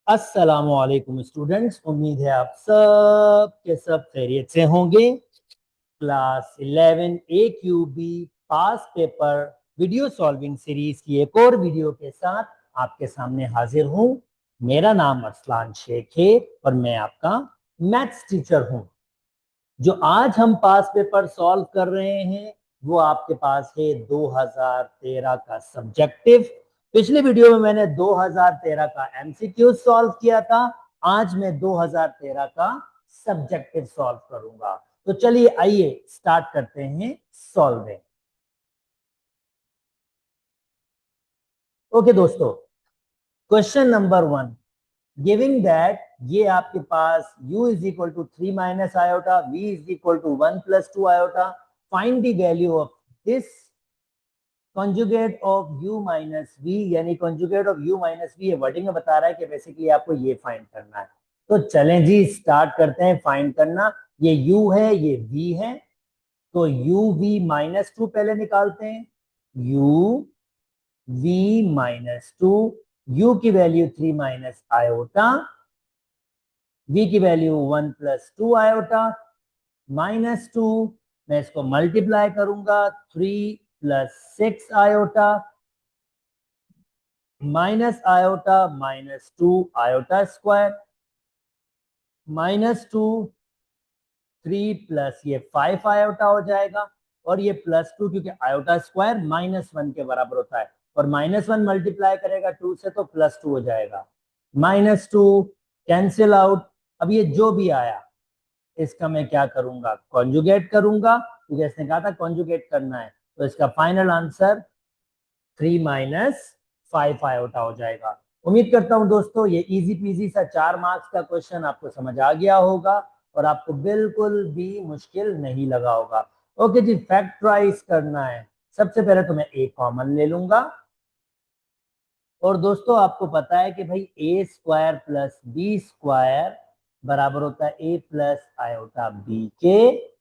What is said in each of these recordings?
अस्सलामुअलैकुम स्टूडेंट्स, उम्मीद है आप सब के सब खैरियत से होंगे। क्लास 11 AQB पास पेपर वीडियो सॉल्विंग सीरीज की एक और वीडियो के साथ आपके सामने हाजिर हूं। मेरा नाम अरसलान शेख है और मैं आपका मैथ्स टीचर हूं। जो आज हम पास पेपर सॉल्व कर रहे हैं वो आपके पास है 2013 का सब्जेक्टिव। पिछले वीडियो में मैंने 2013 का एमसीक्यू सॉल्व किया था। आज मैं 2013 का सब्जेक्टिव सॉल्व करूंगा। तो चलिए आइए स्टार्ट करते हैं सॉल्विंग। ओके दोस्तों, क्वेश्चन नंबर 1, गिविंग दैट ये आपके पास u is equal to 3 minus iota, v is equal to 1 plus 2 iota, find the value of this conjugate of u minus v, यानी conjugate of u minus v ये wording में बता रहा है कि बेसिकली आपको ये फाइंड करना है। तो चलें जी स्टार्ट करते हैं फाइंड करना। ये u है, ये v है, तो u v माइनस 2 पहले निकालते हैं। u v माइनस 2, u की वैल्यू 3 माइनस आयोटा, v की वैल्यू 1 प्लस 2 आयोटा, माइनस 2, मैं इसको मल्टीप्लाई करूंगा 3 plus 6 iota, minus iota minus 2 iota square, minus 2 3 plus ये 5 आयोटा हो जाएगा, और ये प्लस 2 क्योंकि आयोटा स्क्वायर माइनस 1 के बराबर होता है, और माइनस 1 मल्टीप्लाई करेगा 2 से तो प्लस 2 हो जाएगा। Minus 2 cancel out. अब ये जो भी आया इसका मैं क्या करूंगा, कॉन्जुगेट करूंगा, क्योंकि इसने कहा था कॉन्जुगेट करना है। तो इसका फाइनल आंसर 3 माइनस 5 आयोटा हो जाएगा। उम्मीद करता हूं दोस्तों ये इजी पीजी सा 4 मार्क्स का क्वेश्चन आपको समझ आ गया होगा और आपको बिल्कुल भी मुश्किल नहीं लगा होगा। ओके जी, फैक्टराइज करना है। सबसे पहले तो मैं ए कॉमन ले लूंगा, और दोस्तों आपको पता है कि भाई A square plus B square बराबर होता है ए प्लस आयोटा बी के,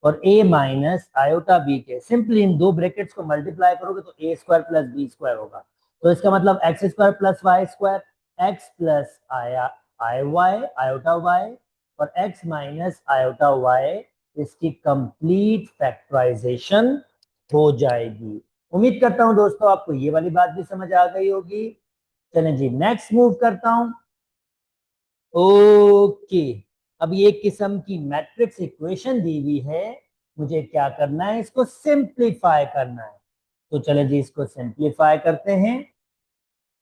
और ए माइनस आयोटा बी के। सिंपली इन दो ब्रैकेट्स को मल्टीप्लाई करोगे तो A square plus B square होगा। तो इसका मतलब X square plus Y square, X plus आया आई वाई आयोटा वाई, और एक्स माइनस आयोटा वाई, इसकी कंप्लीट फैक्टराइजेशन हो जाएगी। उम्मीद करता हूं दोस्तों आपको ये वाली बात भी समझ आ गई होगी। चलें जी नेक्स्ट मूव करता हूं। ओके, अब ये किस्म की मैट्रिक्स इक्वेशन दी हुई है, मुझे क्या करना है, इसको सिंप्लीफाई करना है। तो चले जी इसको सिंप्लीफाई करते हैं।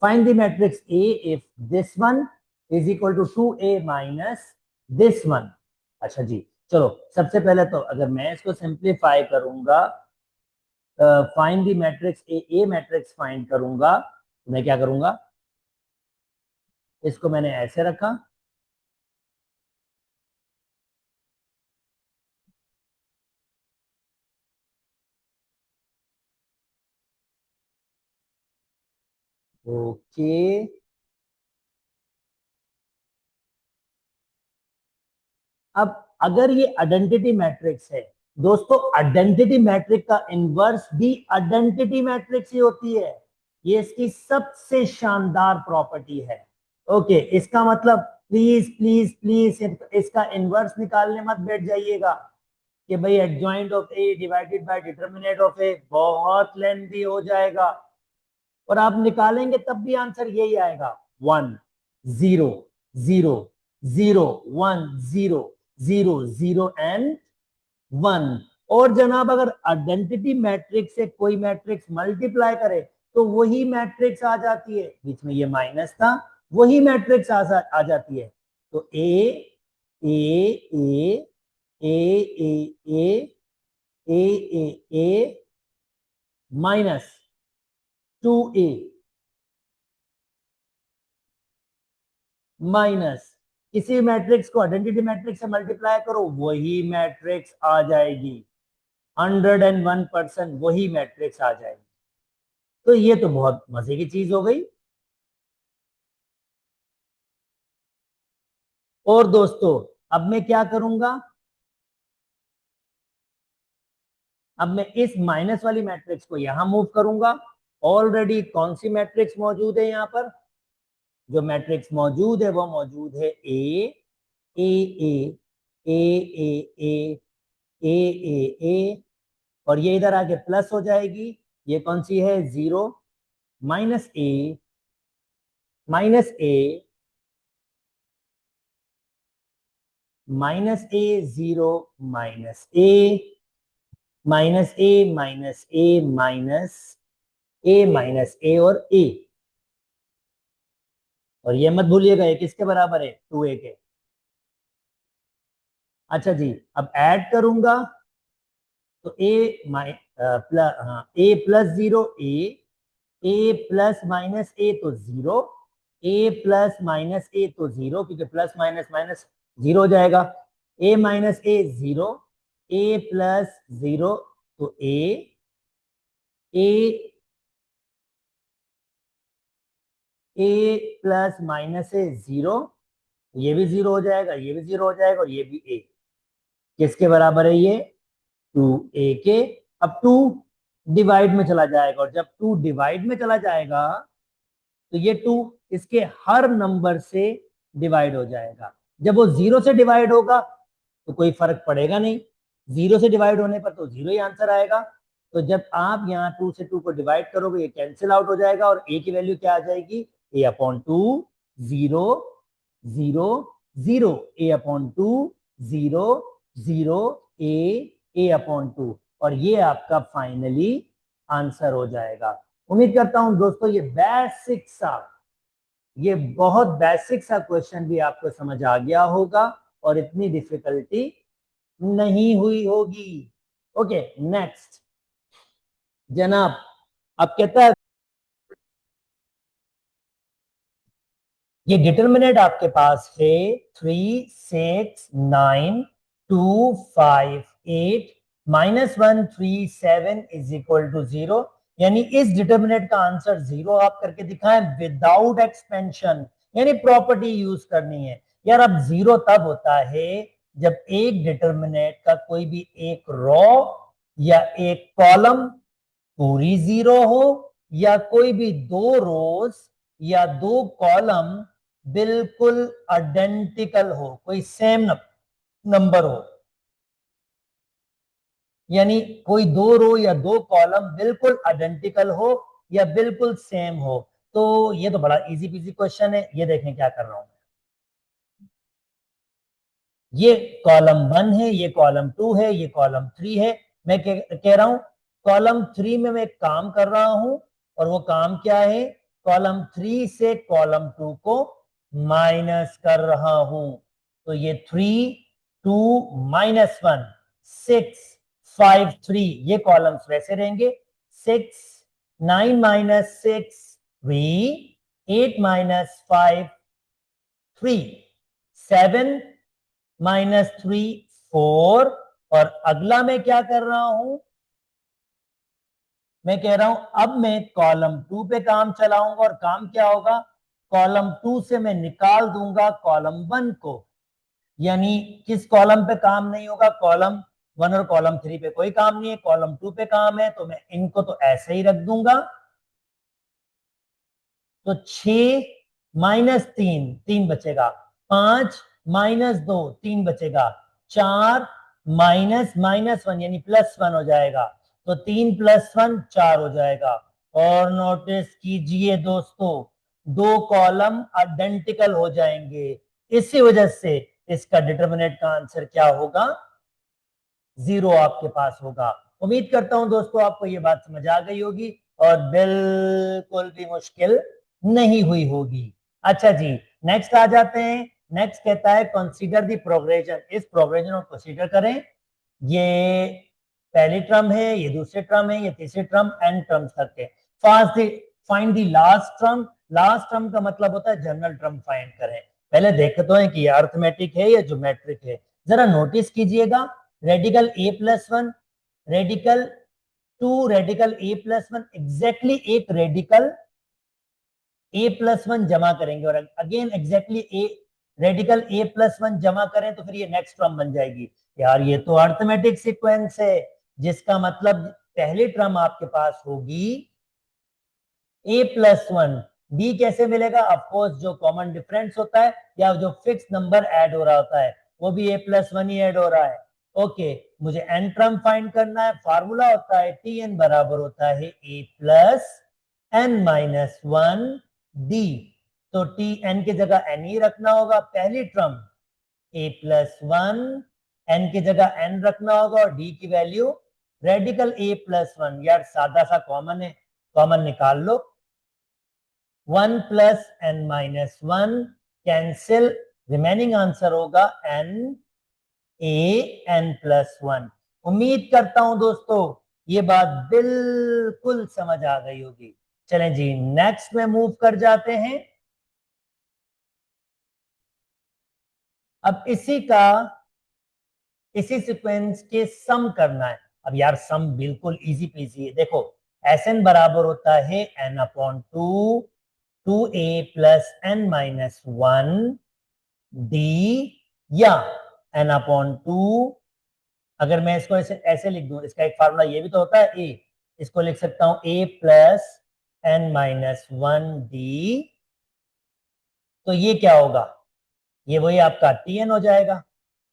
Find the matrix A if this one is equal to 2a minus this one. अच्छा जी, चलो सबसे पहले तो अगर मैं इसको सिंप्लीफाई करूंगा, find the matrix A matrix find करूंगा, तो मैं क्या करूंगा, इसको मैंने ऐसे रखा, ओके। अब अगर ये आइडेंटिटी मैट्रिक्स है दोस्तों, आइडेंटिटी मैट्रिक्स का इनवर्स भी आइडेंटिटी मैट्रिक्स ही होती है। ये इसकी सबसे शानदार प्रॉपर्टी है। ओके, इसका मतलब प्लीज प्लीज प्लीज इसका इनवर्स निकालने मत बैठ जाइएगा कि भाई adjoint of A divided by determinant of A, बहुत लेंथी हो जाएगा, और आप निकालेंगे तब भी आंसर यही आएगा, 1 0 0 0 0 0 0 एंड 1। और जनाब अगर आइडेंटिटी मैट्रिक्स से कोई मैट्रिक्स मल्टीप्लाई करे तो वही मैट्रिक्स आ जाती है, बीच में ये माइनस था, वही मैट्रिक्स आ जाती है। तो ए ए ए ए ए ए ए ए माइनस 2a माइनस, किसी मैट्रिक्स को आइडेंटिटी मैट्रिक्स से मल्टीप्लाई करो वही मैट्रिक्स आ जाएगी, 101% वही मैट्रिक्स आ जाएगी। तो ये तो बहुत मजे की चीज हो गई। और दोस्तों अब मैं क्या करूंगा, अब मैं इस माइनस वाली मैट्रिक्स को यहां मूव करूंगा। ऑलरेडी कौन सी मैट्रिक्स मौजूद है यहां पर, जो मैट्रिक्स मौजूद है वो मौजूद है ए ए ए ए ए ए ए ए, और ये इधर आके प्लस हो जाएगी। ये कौन सी है? 0 माइनस ए माइनस ए 0 माइनस ए माइनस ए माइनस ए माइनस ए माइनस ए और ये मत भूलिएगा ये किसके बराबर है? 2a के। अच्छा जी, अब ऐड करूंगा तो ए प्लस 0 ए प्लस माइनस ए तो 0, ए प्लस माइनस ए तो 0, क्योंकि प्लस माइनस माइनस 0 हो जाएगा। ए माइनस ए 0, ए प्लस 0 तो ए प्लस माइनस ए 0, ये भी 0 हो जाएगा, ये भी 0 हो जाएगा, और ये भी ए। किसके बराबर है ये? 2a के। अब 2 डिवाइड में चला जाएगा, और जब 2 डिवाइड में चला जाएगा तो ये 2 इसके हर नंबर से डिवाइड हो जाएगा। जब वो 0 से डिवाइड होगा तो कोई फर्क पड़ेगा नहीं, 0 से डिवाइड होने पर तो 0 ही आंसर आएगा। तो जब आप यहाँ 2 से 2 को डिवाइड करोगे ये कैंसिल आउट हो जाएगा, और a की वैल्यू क्या आ जाएगी? a/2 0 0 0, a/2 0 0 a/2, और ये आपका फाइनली आंसर हो जाएगा। उम्मीद करता हूं दोस्तों ये बहुत बेसिक सा क्वेश्चन भी आपको समझ आ गया होगा और इतनी डिफिकल्टी नहीं हुई होगी। ओके, नेक्स्ट जनाब, अब कहता है ये डिटर्मिनेंट आपके पास है 3 6 9 2 5 8 -1 3 7 इज इक्वल टू 0, यानी इस डिटर्मिनेंट का आंसर 0 आप करके दिखाएं विदाउट एक्सपेंशन, यानी प्रॉपर्टी यूज करनी है। यार अब 0 तब होता है जब एक डिटर्मिनेंट का कोई भी एक रो या एक कॉलम पूरी 0 हो, या कोई भी 2 रोज या 2 कॉलम बिल्कुल आइडेंटिकल हो, कोई सेम नंबर हो, यानी कोई 2 रो या 2 कॉलम बिल्कुल आइडेंटिकल हो या बिल्कुल सेम हो। तो ये तो बड़ा इजी पीजी क्वेश्चन है। ये देखें क्या कर रहा हूं, ये कॉलम 1 है, ये कॉलम 2 है, ये कॉलम 3 है। मैं कह रहा हूं कॉलम 3 में मैं काम कर रहा हूं, और वो काम क्या है? कॉलम 3 से कॉलम 2 को माइनस कर रहा हूं। तो ये 3 2 -1 6 5 3, ये कॉलम्स वैसे रहेंगे। 6 9 -6 3, 8 -5 3, 7 -3 4, और अगला मैं क्या कर रहा हूं? मैं कह रहा हूं अब मैं कॉलम 2 पे काम चलाऊंगा, और काम क्या होगा? कॉलम 2 से मैं निकाल दूंगा कॉलम 1 को, यानी किस कॉलम पे काम नहीं होगा? कॉलम 1 और कॉलम 3 पे कोई काम नहीं है, कॉलम 2 पे काम है, तो मैं इनको तो ऐसे ही रख दूंगा। तो 6 -3 3 बचेगा, 5 -2 3 बचेगा, 4 -1 यानी +1 हो जाएगा, तो 3 + 1 4 हो जाएगा। और नोटिस कीजिए दोस्तों, 2 कॉलम आइडेंटिकल हो जाएंगे, इसी वजह से इसका डिटर्मिनेंट का आंसर क्या होगा? 0 आपके पास होगा। उम्मीद करता हूं दोस्तों आपको ये बात समझ आ गई होगी और बिल्कुल भी मुश्किल नहीं हुई होगी। अच्छा जी, नेक्स्ट आ जाते हैं। नेक्स्ट कहता है कंसीडर द प्रोग्रेशन, इस प्रोग्रेशन को कंसीडर करें। ये पहली टर्म है, ये दूसरी टर्म है, ये तीसरी टर्म, एन टर्म्स तक है। Find the last term, last term का मतलब होता है जनरल टर्म फाइंड करें। पहले देखते हैं कि ये अर्थमेटिक है या ज्योमेट्रिक है। जरा नोटिस कीजिएगा, radical a+1, radical 2, radical a+1, exactly एक रेडिकल a+1 जमा करेंगे, और अगेन एग्जैक्टली रेडिकल a+1 जमा करें तो फिर ये नेक्स्ट टर्म बन जाएगी। यार ये तो अर्थमेटिक सीक्वेंस है, जिसका मतलब पहली टर्म आपके पास होगी a+1, डी कैसे मिलेगा? ऑफकोर्स जो कॉमन डिफरेंस होता है या जो फिक्स नंबर ऐड हो रहा होता है वो भी a+1 ही ऐड हो रहा है। ओके, मुझे एन टर्म फाइंड करना है। फार्मूला होता है टी एन बराबर होता है a+n-1 डी। तो टी एन की जगह एन ही रखना होगा। पहली टर्म a+1, n की जगह n रखना होगा और d की वैल्यू रेडिकल a+1। यार सादा सा कॉमन है, कॉमन निकाल लो। 1+n-1 कैंसिल, रिमेनिंग आंसर होगा n+1। उम्मीद करता हूं दोस्तों ये बात बिल्कुल समझ आ गई होगी। चलें जी, नेक्स्ट में मूव कर जाते हैं। अब इसी सीक्वेंस के सम करना है। अब यार सम बिल्कुल इजी पीजी है। देखो Sn बराबर होता है n/2 2a+n-1 d, या n/2, अगर मैं इसको ऐसे ऐसे लिख दूं, इसका एक फार्मूला ये भी तो होता है a, इसको लिख सकता हूं a+n-1 d। तो ये क्या होगा? ये वही आपका tn हो जाएगा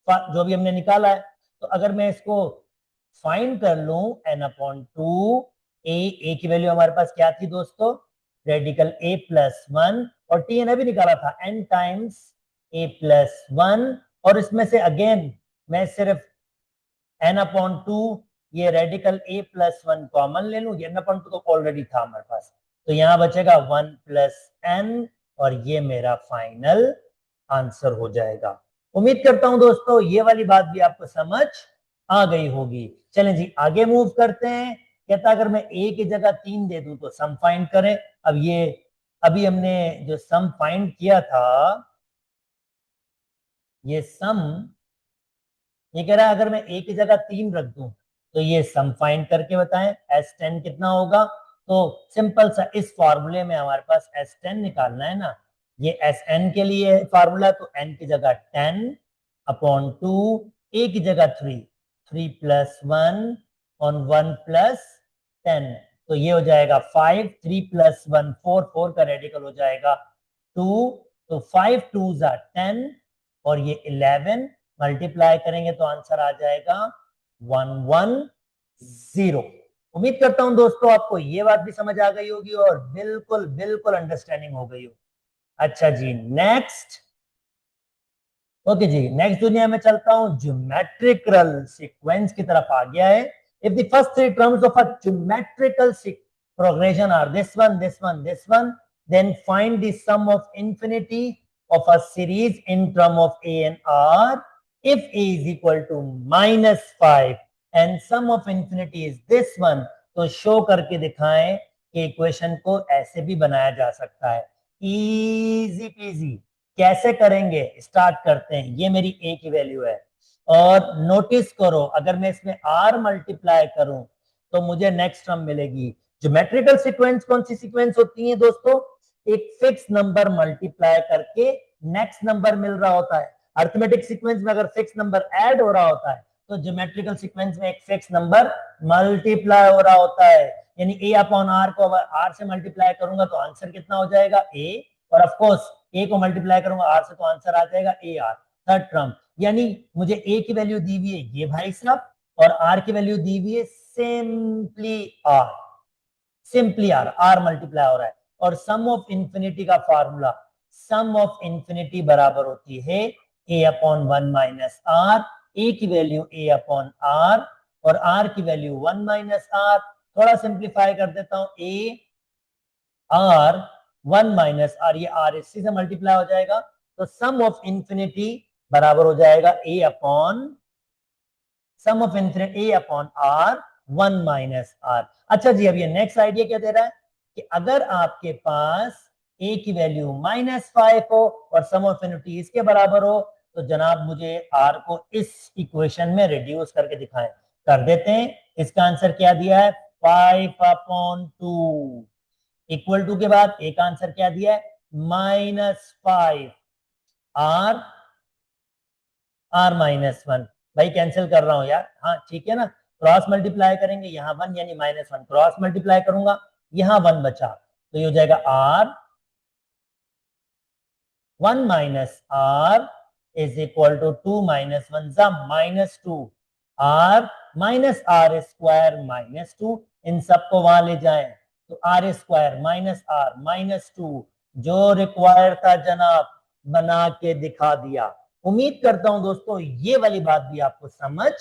जो भी हमने निकाला है। तो अगर मैं इसको फाइंड कर लूं n/2, ए की वैल्यू हमारे पास क्या थी दोस्तों? रेडिकल a+1, और tn अभी निकाला था n टाइम्स a+1, और इसमें से अगेन मैं सिर्फ n/2 ये रेडिकल a+1 कॉमन ले लूं। ये n/2 तो ऑलरेडी था हमारे पास, तो यहां बचेगा 1+n, और ये मेरा फाइनल आंसर हो जाएगा। उम्मीद करता हूं दोस्तों ये वाली बात भी आपको समझ आ गई होगी। चलें जी आगे मूव करते हैं। कहता अगर मैं a की जगह 3 दे दूं तो सम फाइंड करें। अब ये अभी हमने जो सम फाइंड किया था, ये सम, ये कह रहा है अगर मैं a की जगह 3 रख दूं तो ये सम फाइंड करके बताएं S10 कितना होगा। तो सिंपल सा इस फॉर्मूले में हमारे पास S10 निकालना है ना। ये Sn के लिए फार्मूला, तो n की जगह 10/2, a की जगह 3, 3+1 on 1+10, तो ये हो जाएगा 5, 3+1 4, 4 का रेडिकल हो जाएगा 2, तो 5 2s are 10, और ये 11 मल्टीप्लाई करेंगे तो आंसर आ जाएगा 110। उम्मीद करता हूं दोस्तों आपको ये बात भी समझ आ गई होगी और बिल्कुल बिल्कुल अंडरस्टैंडिंग हो गई हो। अच्छा जी नेक्स्ट। ओके जी, नेक्स्ट दुनिया में चलता हूं, ज्योमेट्रिकल सीक्वेंस की तरफ आ गया है। If the first three terms of a geometrical progression are this one, this one, this one, then find the sum of infinity of a series in term of a and r if a is equal to -5 and sum of infinity is this one। तो show करके दिखाएं कि equation को ऐसे भी बनाया जा सकता है। Easy PG. कैसे करेंगे? स्टार्ट करते हैं। ये मेरी a की वैल्यू है, और नोटिस करो अगर मैं इसमें r मल्टीप्लाई करूं तो मुझे नेक्स्ट टर्म मिलेगी। ज्योमेट्रिकल सीक्वेंस कौन सी सीक्वेंस होती है दोस्तों? एक फिक्स नंबर मल्टीप्लाई करके नेक्स्ट नंबर मिल रहा होता है। अर्थमेटिक सीक्वेंस में अगर फिक्स नंबर ऐड हो रहा होता है तो ज्योमेट्रिकल सीक्वेंस में एक फिक्स नंबर मल्टीप्लाई हो रहा होता है। यानी a/r को अगर r से मल्टीप्लाई करूंगा तो आंसर कितना हो जाएगा? a, और ऑफ कोर्स a को मल्टीप्लाई करूंगा r से तो आंसर आ जाएगा ar, थर्ड टर्म। यानी मुझे a की वैल्यू दी हुई है ये भाई साहब, और r की वैल्यू दी हुई है simply r, simply r multiply हो रहा है। और सम ऑफ इंफिनिटी का फॉर्मूला, सम ऑफ इंफिनिटी बराबर होती है a/1 माइनस r, a की वैल्यू a/r और r की वैल्यू 1 माइनस r। थोड़ा सिंप्लीफाई कर देता हूं, a r 1 माइनस r, ये r इसी से मल्टीप्लाई हो जाएगा, तो सम ऑफ इंफिनिटी बराबर हो जाएगा sum of infinity a/r 1 minus r। अच्छा जी, अब ये नेक्स्ट आइडिया क्या दे रहा है कि अगर आपके पास a की वैल्यू -5 हो और सम ऑफ इंफिनिटी इसके बराबर हो तो जनाब मुझे r को इस इक्वेशन में रिड्यूस करके दिखाएं। कर देते हैं। इसका आंसर क्या दिया है? 5/2 इक्वल टू के बाद एक आंसर क्या दिया है? -5 r -1। भाई कैंसिल कर रहा हूं यार, हाँ ठीक है ना। क्रॉस मल्टीप्लाई करेंगे, यहाँ 1 यानी -1, क्रॉस मल्टीप्लाई करूंगा यहाँ 1 बचा, तो ये हो जाएगा r 1 minus R is equal to 2 minus 1 जा minus 2 R minus R square minus 2, इन सबको वहां ले जाएं तो R square minus R minus 2 जो रिक्वायर था जनाब बना के दिखा दिया। उम्मीद करता हूं दोस्तों ये वाली बात भी आपको समझ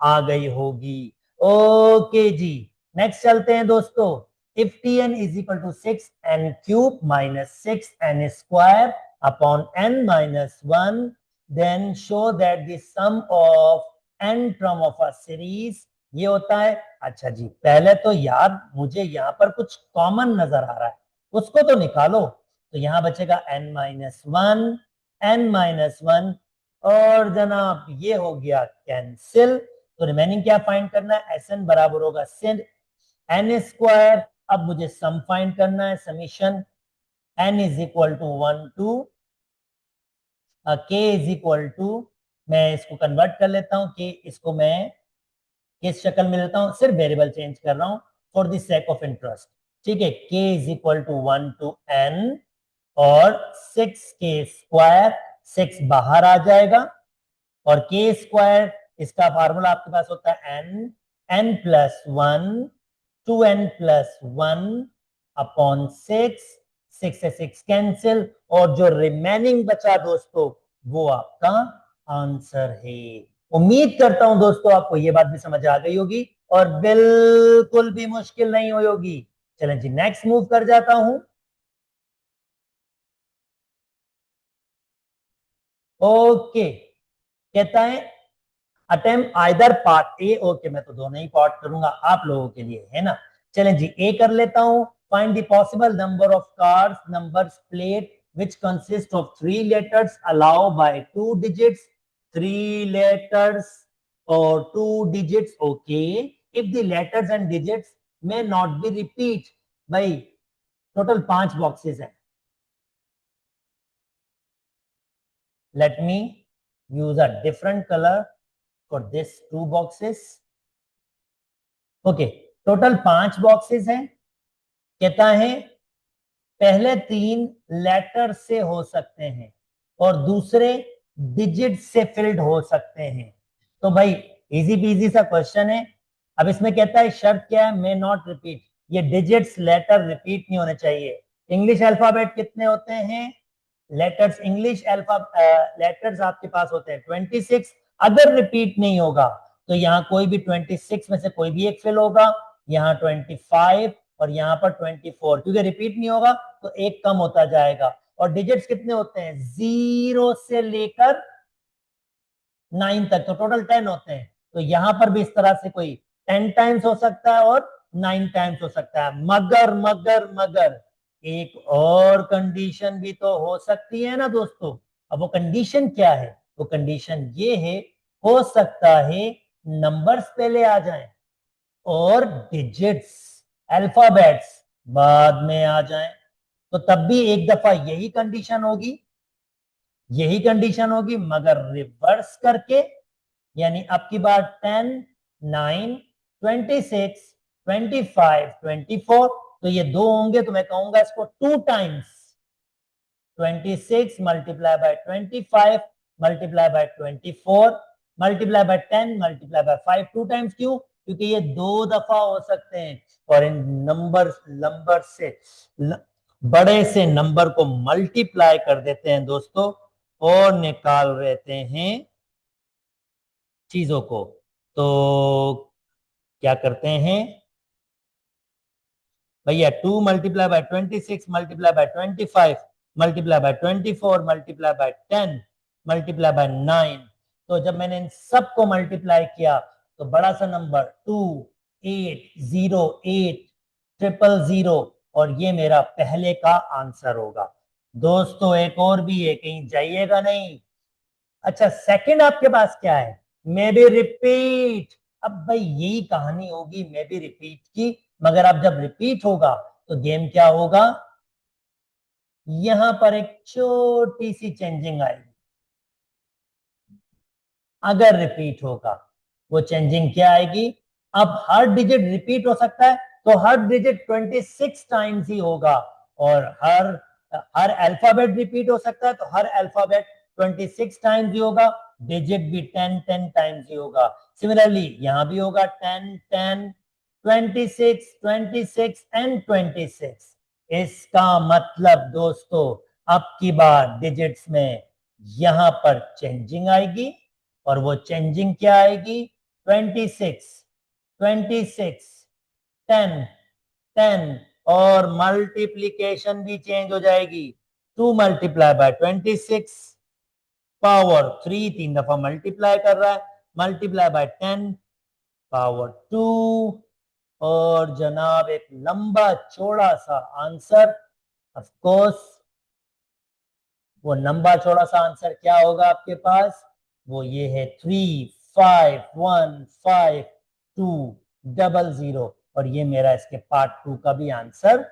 आ गई होगी। ओके जी, नेक्स्ट चलते हैं दोस्तों। If T N is equal to 6n cube minus 6n square upon n minus 1 then show that the sum of n term of a series ये होता है। अच्छा जी, पहले तो यार मुझे यहाँ पर कुछ कॉमन नजर आ रहा है, उसको तो निकालो। तो यहां बचेगा n minus one, n minus one, और जनाब ये हो गया कैंसिल। तो रिमेनिंग क्या फाइंड करना है, एस एन बराबर होगा सिंध एन स्क्वायर। अब मुझे सम फाइंड करना है, summation n is equal to 1 to k is equal to, मैं इसको कन्वर्ट कर लेता हूं कि इसको मैं किस शक्ल में लेता हूं, सिर्फ वेरिएबल चेंज कर रहा हूं for the sake of interest. ठीक है, k is equal to 1 to n और 6k स्क्वायर, 6 बाहर आ जाएगा और k स्क्वायर इसका फार्मूला आपके पास होता है n plus one, 2n plus one upon 6, 6 से 6 कैंसिल, और जो रिमेनिंग बचा दोस्तों वो आपका आंसर है। उम्मीद करता हूं दोस्तों आपको ये बात भी समझ आ गई होगी और बिल्कुल भी मुश्किल नहीं हुई होगी। चलें जी, नेक्स्ट मूव कर जाता हूं। ओके, कहता है attempt either part A, okay मैं तो दोनों ही पार्ट करूंगा आप लोगों के लिए, है ना। चलें जी, ए कर लेता हूं। Find the possible number of cards numbers plate which consist of 3 letters allow by 2 digits, 3 letters or 2 digits, okay, if the letters and digits may not be repeat। भाई टोटल 5 बॉक्सेस हैं, let me use a different color for this 2 boxes। Okay, total 5 boxes हैं। कहता है पहले 3 letter से हो सकते हैं और दूसरे डिजिट से फिल्ड हो सकते हैं। तो भाई इजी पीजी सा क्वेश्चन है। अब इसमें कहता है शर्त क्या है, मे नॉट रिपीट, ये डिजिट्स लेटर रिपीट नहीं होने चाहिए। इंग्लिश अल्फाबेट कितने होते हैं, लेटर्स इंग्लिश लेटर्स आपके पास होते हैं 26। अगर रिपीट नहीं होगा तो यहाँ कोई भी 26 में से कोई भी एक फिल होगा, यहाँ 25 और यहाँ पर 24, क्योंकि रिपीट नहीं होगा तो एक कम होता जाएगा। और डिजिट्स कितने होते हैं, 0 से लेकर 9 तक, तो टोटल 10 होते हैं। तो यहां पर भी इस तरह से कोई 10 टाइम्स हो सकता है और 9 टाइम्स हो सकता है। मगर मगर मगर एक और कंडीशन भी तो हो सकती है ना दोस्तों। अब वो कंडीशन क्या है, वो कंडीशन ये है, हो सकता है नंबर्स पहले आ जाएं और डिजिट्स अल्फाबेट्स बाद में आ जाएं, तो तब भी एक दफा यही कंडीशन होगी, यही कंडीशन होगी, मगर रिवर्स करके। यानी अब की बार 10, 9, 26, 25, 24, तो ये दो होंगे तो मैं कहूंगा इसको 2 times 26 multiply by 25 multiply by 24 multiply by 10 multiply by 5, 2 times. क्यों, क्योंकि ये 2 दफा हो सकते हैं और इन नंबर से बड़े से नंबर को मल्टीप्लाई कर देते हैं दोस्तों और निकाल लेते हैं चीजों को। तो क्या करते हैं भैया, 2 multiply bye 26 multiply by 25 multiply by 24 multiply by 10 multiply by 9। तो जब मैंने इन सबको मल्टीप्लाई किया तो बड़ा सा नंबर 280800, और ये मेरा पहले का आंसर होगा। दोस्तों एक और भी है, कहीं जाइएगा नहीं। अच्छा, सेकंड आपके पास क्या है, मे बी रिपीट। अब भाई यही कहानी होगी मे बी रिपीट की, मगर अब जब रिपीट होगा तो गेम क्या होगा, यहां पर एक छोटी सी चेंजिंग आएगी। अगर रिपीट होगा, वो चेंजिंग क्या आएगी, अब हर डिजिट रिपीट हो सकता है तो हर डिजिट 26 टाइम्स ही होगा, और हर हर अल्फाबेट रिपीट हो सकता है, तो हर अल्फाबेट 26 टाइम्स ही होगा, डिजिट भी 10 टाइम्स ही होगा। सिमिलरली यहां भी होगा 10 10 26 26 एंड 26। इसका मतलब दोस्तों अब की बार डिजिट्स में यहां पर चेंजिंग आएगी, और वो चेंजिंग क्या आएगी? 26 26 10 10, और मल्टीप्लीकेशन भी चेंज हो जाएगी। 2 मल्टीप्लाई बाय 26 पावर 3, 3 दफा मल्टीप्लाई कर रहा है, मल्टीप्लाई बाय 10 पावर 2, और जनाब एक लंबा चौड़ा सा आंसर। ऑफ कोर्स वो लंबा चौड़ा सा आंसर क्या होगा आपके पास? वो ये है 3515200, और ये मेरा इसके पार्ट 2 का भी आंसर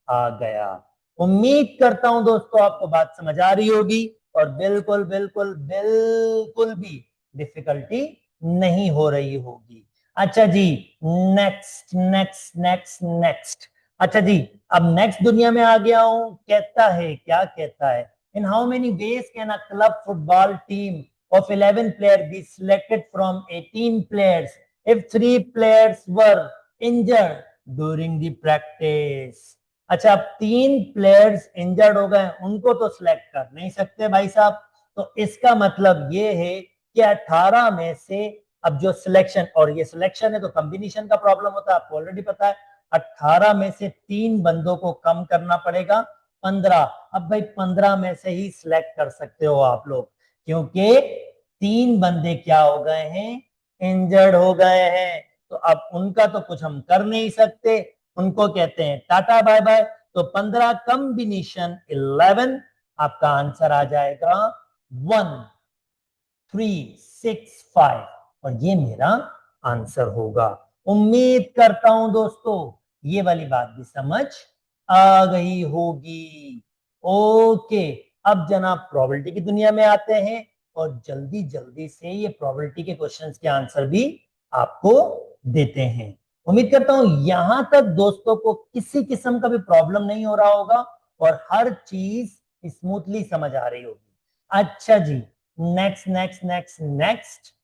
आ गया। उम्मीद करता हूं दोस्तों आपको बात समझ आ रही होगी, और बिल्कुल बिल्कुल बिल्कुल भी डिफिकल्टी नहीं हो रही होगी। अच्छा जी, नेक्स्ट नेक्स्ट नेक्स्ट नेक्स्ट। अच्छा जी, अब नेक्स्ट दुनिया में आ गया हूं। कहता है, क्या कहता है, in how many ways can a club football team of 11 players be selected from 18 players if 3 players were injured during the practice? अच्छा, अब 3 प्लेयर्स इंजर्ड हो गए, उनको तो सिलेक्ट कर नहीं सकते भाई साहब। तो इसका मतलब ये है कि 18 में से अब जो सिलेक्शन, और ये सिलेक्शन है तो कॉम्बिनेशन का प्रॉब्लम होता है, आपको ऑलरेडी पता है। 18 में से 3 बंदों को कम करना पड़ेगा, 15। अब भाई 15 में से ही सिलेक्ट कर सकते हो आप लोग, क्योंकि 3 बंदे क्या हो गए हैं? इंजर्ड हो गए हैं। तो अब उनका तो कुछ हम कर नहीं सकते, उनको कहते हैं टाटा बाय बाय। तो 15 कॉम्बिनेशन 11, आपका आंसर आ जाएगा 1365, और ये मेरा आंसर होगा। उम्मीद करता हूं दोस्तों ये वाली बात भी समझ आ गई होगी। ओके, अब जनाब प्रोबेबिलिटी की दुनिया में आते हैं, और जल्दी जल्दी से ये प्रोबेबिलिटी के क्वेश्चंस के आंसर भी आपको देते हैं। उम्मीद करता हूं यहां तक दोस्तों को किसी किस्म का भी प्रॉब्लम नहीं हो रहा होगा, और हर चीज स्मूथली समझ आ रही होगी। अच्छा जी, next next next next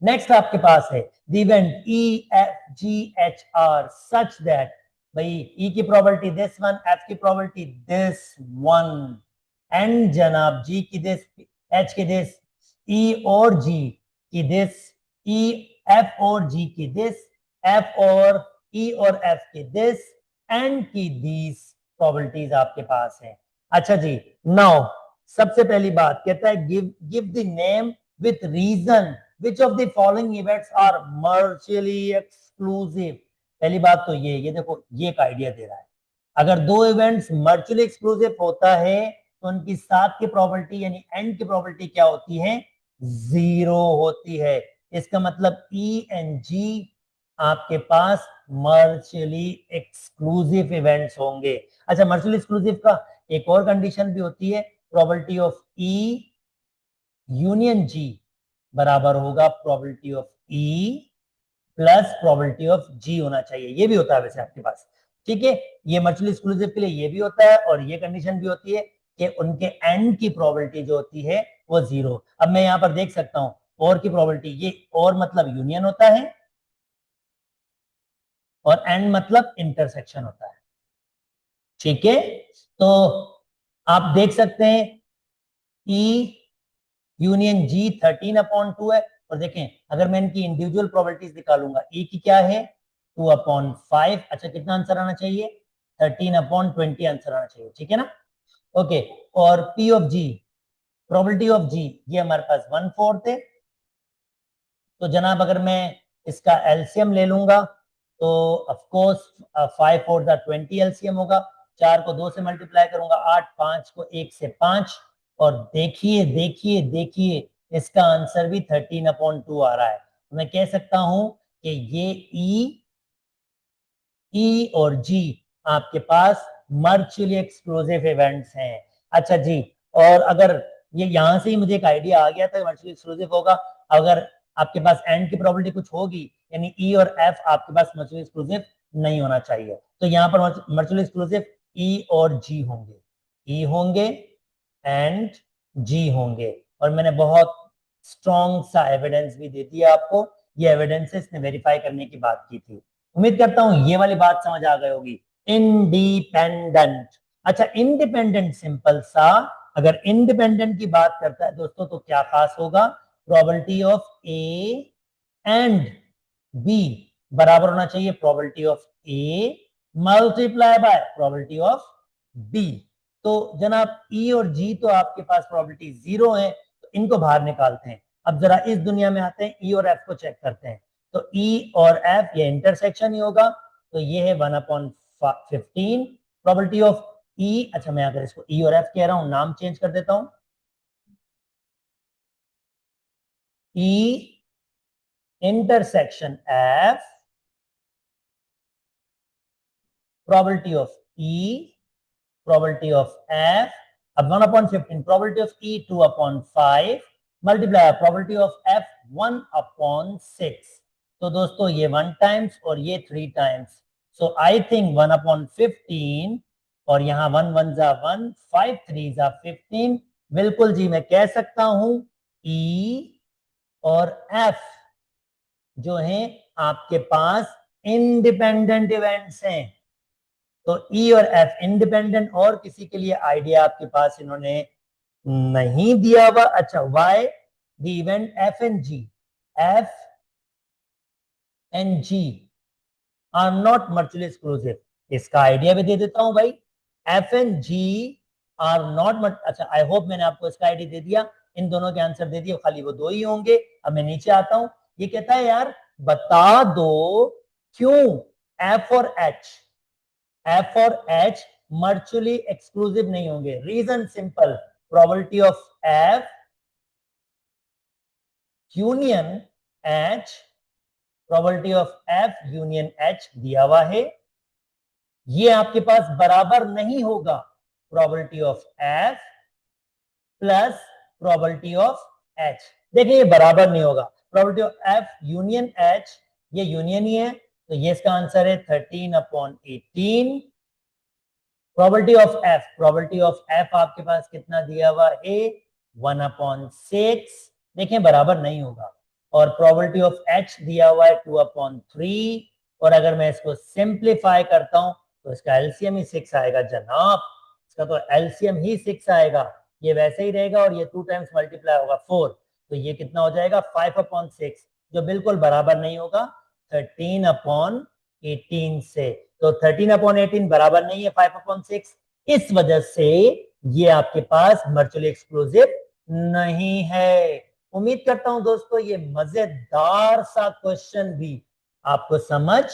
next आपके पास है the event EFGHR such that, भाई ई की प्रोबेबिलिटी दिस वन, एफ की प्रोबेबिलिटी दिस वन, एंड जनाब जी की दिस, एच की दिस, ई और जी की दिस, ई एफ और जी की दिस, एफ और ई और एफ की दिस, एंड की दीस प्रोबेबिलिटीज आपके पास है। अच्छा जी, नाउ सबसे पहली बात कहता है give the name with reason which of the following events are mutually exclusive। पहली बात तो ये देखो, ये एक आइडिया दे रहा है, अगर 2 इवेंट्स म्यूचुअली एक्सक्लूसिव होता है तो उनकी साथ की प्रोबेबिलिटी यानी एंड की प्रोबेबिलिटी क्या होती है? 0 होती है। इसका मतलब ई एंड जी आपके पास म्यूचुअली एक्सक्लूसिव इवेंट्स होंगे। अच्छा, म्यूचुअली एक्सक्लूसिव का एक और कंडीशन भी होती है, probability of E union G बराबर होगा probability of E plus probability of G होना चाहिए। ये भी होता है वैसे आपके पास, ठीक है। ये म्यूचुअली एक्सक्लूसिव के लिए ये भी होता है, और ये कंडीशन भी होती है कि उनके एंड की प्रोबेबिलिटी जो होती है वो 0। अब मैं यहां पर देख सकता हूं और की प्रोबेबिलिटी, ये और मतलब यूनियन होता है, और एंड मतलब इंटरसेक्शन होता है, ठीक है। तो आप देख सकते हैं ई यूनियन जी 13/2 है, और देखें अगर मैं इनकी इंडिविजुअल प्रोबेबिलिटीज निकालूंगा, ई की क्या है 2/5। अच्छा, कितना आंसर आना चाहिए? 13/20 आंसर आना चाहिए, ठीक है ना। ओके, और P of G, probability of G, ये हमारे पास 1/4 है। तो जनाब अगर मैं इसका एलसीएम ले लूंगा तो ऑफ कोर्स 5/4 एलसीएम होगा। 4 को 2 से मल्टीप्लाई करूंगा 8, 5 को 1 से 5, और देखिए देखिए देखिए इसका आंसर भी 13/2 आ रहा है। तो मैं कह सकता हूं कि ये ई और जी आपके पास म्यूचुअली एक्सक्लूसिव इवेंट्स हैं। अच्छा जी, और अगर ये यहां से ही मुझे एक आइडिया आ गया था म्यूचुअली एक्सक्लूसिव होगा, अगर आपके पास एंड की प्रोबेबिलिटी कुछ होगी, यानी ई और एफ आपके पास म्यूचुअली एक्सक्लूसिव नहीं होना चाहिए। तो यहाँ पर म्यूचुअली एक्सक्लूसिव ई और जी होंगे, ई होंगे एंड जी होंगे। और मैंने बहुत स्ट्रॉन्ग सा एविडेंस भी दे दिया आपको, ये एविडेंसेस ने वेरीफाई करने की बात की थी। उम्मीद करता हूं ये वाली बात समझ आ गई होगी। इंडिपेंडेंट, अच्छा इंडिपेंडेंट सिंपल सा, अगर इंडिपेंडेंट की बात करता है दोस्तों तो क्या खास होगा, probability of A and B बराबर होना चाहिए probability of A multiply by probability of B. तो जनाब ई और जी तो आपके पास प्रोबेबिलिटी 0 है, तो इनको बाहर निकालते हैं। अब जरा इस दुनिया में आते हैं, ई और एफ को चेक करते हैं। तो ई और एफ ये इंटरसेक्शन ही होगा, तो ये है 1/15 प्रोबेबिलिटी ऑफ ई। अच्छा मैं अगर इसको ई और एफ कह रहा हूं, नाम चेंज कर देता हूं, ई intersection F, probability of E, probability of F, अब 1/15 probability of E 2/5 multiply probability of F 1/6। तो दोस्तों ये 1 टाइम्स और ये 3 टाइम्स, सो आई थिंक 1/15 और यहाँ 1 1 जा 1 5 3 जा 15। बिल्कुल जी मैं कह सकता हूं E और F जो हैं आपके पास इंडिपेंडेंट इवेंट्स हैं। तो ई और एफ इंडिपेंडेंट, और किसी के लिए आइडिया आपके पास इन्होंने नहीं दिया हुआ। अच्छा why the event F and G, F and G are not mutually exclusive, इसका आइडिया भी दे देता हूं भाई। F and G are not, अच्छा आई होप मैंने आपको इसका आइडिया दे दिया, इन दोनों के आंसर दे दिए, खाली वो दो ही होंगे। अब मैं नीचे आता हूं, ये कहता है यार बता दो क्यों एफ और एच म्यूचुअली एक्सक्लूसिव नहीं होंगे। Reason simple, probability of F union H, probability of F union H दिया हुआ है, ये आपके पास बराबर नहीं होगा probability of F plus probability of H. देखिए ये बराबर नहीं होगा, probability of F union H, ये यूनियन ही है, तो ये इसका आंसर है 13/18। प्रोबेबिलिटी ऑफ एफ आपके पास कितना दिया हुआ है 1/6, देखें बराबर नहीं होगा। और प्रोबेबिलिटी ऑफ एच दिया हुआ है 2/3, और अगर मैं इसको सिंप्लीफाई करता हूं तो इसका एलसीएम ही 6 आएगा जनाब, इसका तो एलसीएम ही 6 आएगा, ये वैसे ही रहेगा और ये 2 टाइम्स मल्टीप्लाई होगा 4, तो ये कितना हो जाएगा 5/6, जो बिल्कुल बराबर नहीं होगा 13/18 से। तो 13/18 बराबर नहीं है 5/6, इस वजह से ये आपके पास म्यूचुअली एक्सक्लूसिव नहीं है। उम्मीद करता हूं दोस्तों ये मजेदार सा क्वेश्चन भी आपको समझ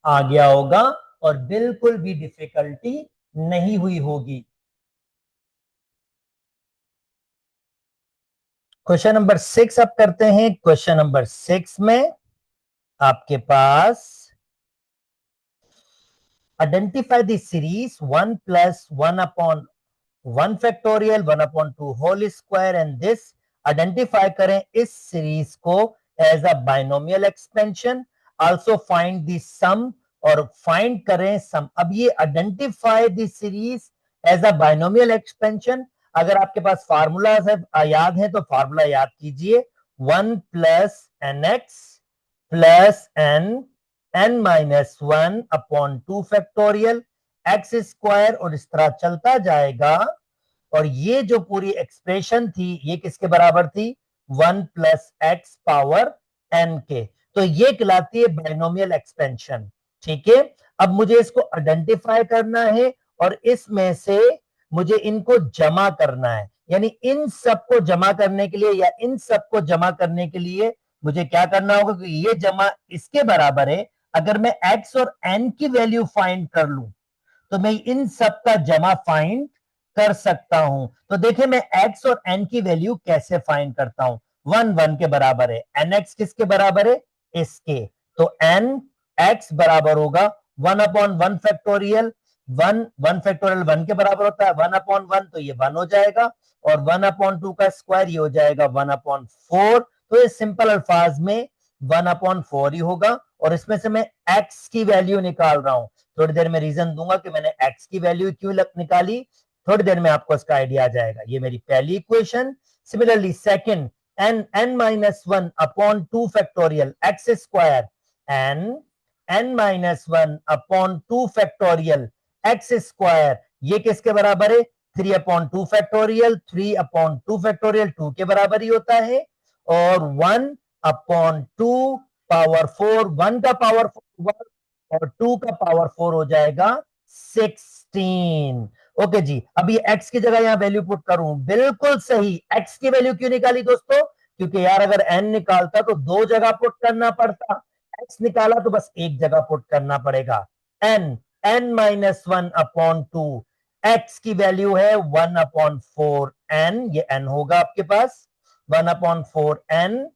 आ गया होगा और बिल्कुल भी डिफिकल्टी नहीं हुई होगी। क्वेश्चन नंबर 6 अब करते हैं। क्वेश्चन नंबर 6 में आपके पास identify the series 1 + 1/1 factorial 1/2 whole square and this, identify करें इस सीरीज को as a binomial expansion, also find the sum, और फाइंड करें सम। अब ये identify the series as a binomial expansion, अगर आपके पास फार्मूलाज है याद है तो फार्मूला याद कीजिए, 1 + nx + n-1/2 factorial x square, और इस तरह चलता जाएगा। और ये जो पूरी एक्सप्रेशन थी ये किसके बराबर थी 1 + x पावर n के, तो ये कहलाती है बाइनोमियल एक्सपेंशन। ठीक है, अब मुझे इसको आइडेंटिफाई करना है और इसमें से मुझे इनको जमा करना है, यानी इन सबको जमा करने के लिए या इन सबको जमा करने के लिए मुझे क्या करना होगा कि ये जमा इसके बराबर है। अगर मैं x और n की वैल्यू फाइंड कर लूं तो मैं इन सब का जमा फाइंड कर सकता हूं। तो देखिए मैं x और n की वैल्यू कैसे फाइंड करता हूं, 1 1 के बराबर है, nx किसके बराबर है इसके, तो n x बराबर होगा 1/1 फैक्टोरियल, 1 1 फैक्टोरियल 1 के बराबर होता है, 1/1 तो ये 1 हो जाएगा, और 1/2 का स्क्वायर ये हो जाएगा 1/4, तो ये सिंपल अल्फाज में 1/4 ही होगा। और इसमें से मैं x की वैल्यू निकाल रहा हूं, थोड़ी देर में रीजन दूंगा कि मैंने x की वैल्यू क्यों निकाली, थोड़ी देर में आपको इसका आइडिया आ जाएगा। ये मेरी पहली equation. Similarly second, n minus one upon two factorial x square, n minus one upon two factorial x square, ये किसके बराबर है? 3/2 फैक्टोरियल, 3/2 फैक्टोरियल 2 के बराबर ही होता है, और 1/2 पावर 4, 1 का पावर 4 और 2 का पावर 4 हो जाएगा 16। ओके जी, अब ये x की जगह यहां वैल्यू पुट करूं, बिल्कुल सही। x की वैल्यू क्यों निकाली दोस्तों? क्योंकि यार अगर n निकालता तो दो जगह पुट करना पड़ता, x निकाला तो बस एक जगह पुट करना पड़ेगा। n minus one upon two, x की वैल्यू है 1/4n, ये n होगा आपके पास, 1/4n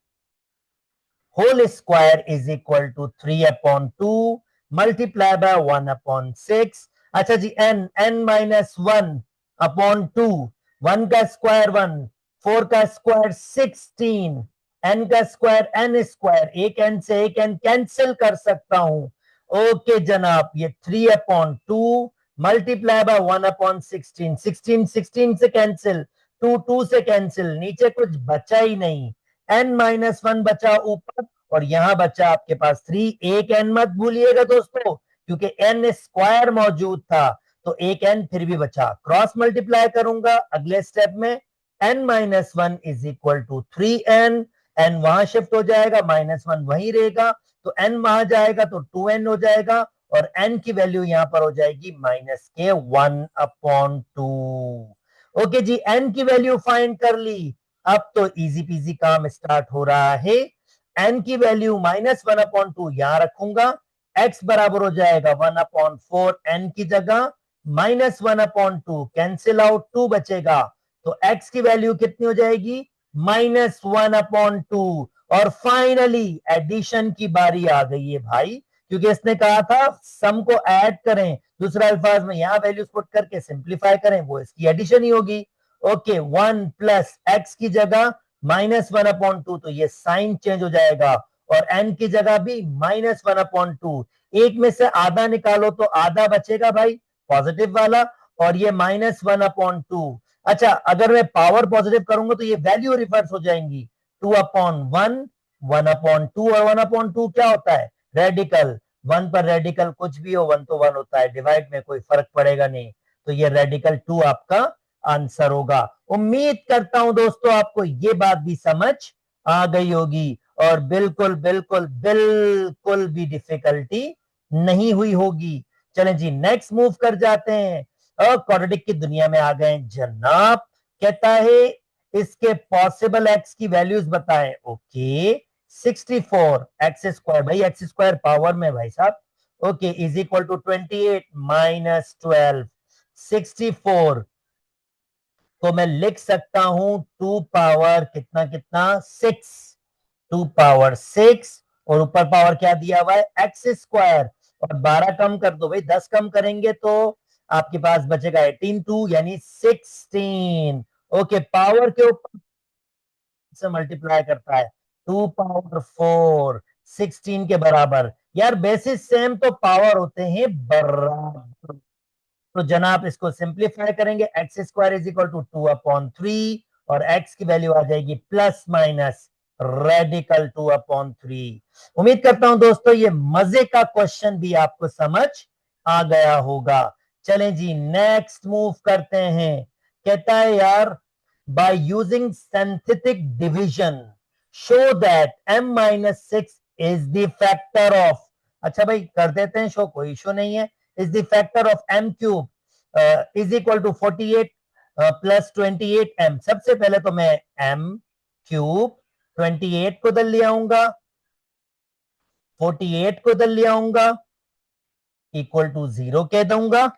whole square is equal to 3/2 multiply by 1/6। अच्छा जी, n minus one upon two, 1 का स्क्वायर 1, 4 का स्क्वायर 16, n का स्क्वायर n स्क्वायर, एक n से एक n कैंसिल कर सकता हूं। ओके जनाब, ये 3/2 मल्टीप्लाई बाय 1/16, 16 16 से कैंसिल, 2 2 से कैंसिल, नीचे कुछ बचा ही नहीं, n माइनस वन बचा ऊपर, और यहां बचा आपके पास 3। एक n मत भूलिएगा दोस्तों, क्योंकि n स्क्वायर मौजूद था, तो एक n फिर भी बचा। क्रॉस मल्टीप्लाई करूंगा अगले स्टेप में, n minus one is equal to 3n, n वहां शिफ्ट हो जाएगा, माइनस वन वहीं रहेगा, तो n वहां जाएगा तो 2n हो जाएगा, और n की वैल्यू यहां पर हो जाएगी माइनस के 1/2। ओके जी, n की वैल्यू फाइंड कर ली। अब तो इजी पीजी काम स्टार्ट हो रहा है। n की वैल्यू -1/2 यहां रखूंगा, x बराबर हो जाएगा 1/4, n की जगह -1/2 कैंसिल आउट, 2 बचेगा, तो x की वैल्यू कितनी हो जाएगी? -1/2। और फाइनली एडिशन की बारी आ गई है भाई, क्योंकि इसने कहा था सम को ऐड करें, दूसरा अल्फाज में यहां वैल्यूज पुट करके सिंप्लीफाई करें, वो इसकी एडिशन ही होगी। ओके, 1 प्लस एक्स की जगह -1/2, तो ये साइन चेंज हो जाएगा, और n की जगह भी -1/2, एक में से आधा निकालो तो आधा बचेगा भाई, पॉजिटिव वाला, और ये -1/2। अच्छा, अगर मैं पावर पॉजिटिव करूंगा तो ये वैल्यू रिवर्स हो जाएंगी, 2/1, 1/2, और 1/2 क्या होता है? रेडिकल। 1 पर रेडिकल कुछ भी हो, 1 तो 1 होता है, डिवाइड में कोई फर्क पड़ेगा नहीं, तो ये रेडिकल 2 आपका आंसर होगा। उम्मीद करता हूं दोस्तों आपको ये बात भी समझ आ गई होगी, और बिल्कुल बिल्कुल बिल्कुल भी डिफिकल्टी नहीं हुई होगी। चलें जी, नेक्स्ट मूव कर जाते हैं। और क्वाड्रेटिक की दुनिया में आ गए जनाब। कहता है इसके पॉसिबल एक्स की वैल्यूज बताएं। ओके, 64 एक्स स्क्वायर, भाई एक्स स्क्वायर पावर में भाई साहब, okay, is equal to 28 minus 12, 64 तो मैं लिख सकता हूं 2 पावर कितना कितना 6, 2 पावर 6, और ऊपर पावर क्या दिया हुआ है? एक्स स्क्वायर, और 12 कम कर दो भाई, 10 कम करेंगे तो आपके पास बचेगा 18, 2 यानी 16। ओके, पावर के ऊपर से मल्टीप्लाई करता है, 2 पावर 4 16 के बराबर। यार बेसिस सेम तो पावर होते हैं बराबर, तो जनाब इसको सिंप्लीफाई करेंगे, X square is equal to 2/3, और एक्स की वैल्यू आ जाएगी प्लस माइनस रेडिकल 2/3। उम्मीद करता हूं दोस्तों ये मजे का क्वेश्चन भी आपको समझ आ गया होगा। चलें जी, नेक्स्ट मूव करते हैं। कहता है यार, by using synthetic division show that m-6 is the factor of, अच्छा भाई कर देते हैं शो, कोई इशू नहीं है, is the factor of m cube is equal to 48 plus 28m। सबसे पहले तो मैं m क्यूब 28 को दल ले आऊंगा, 48 को दल ले आऊंगा, इक्वल टू 0 कह दूंगा।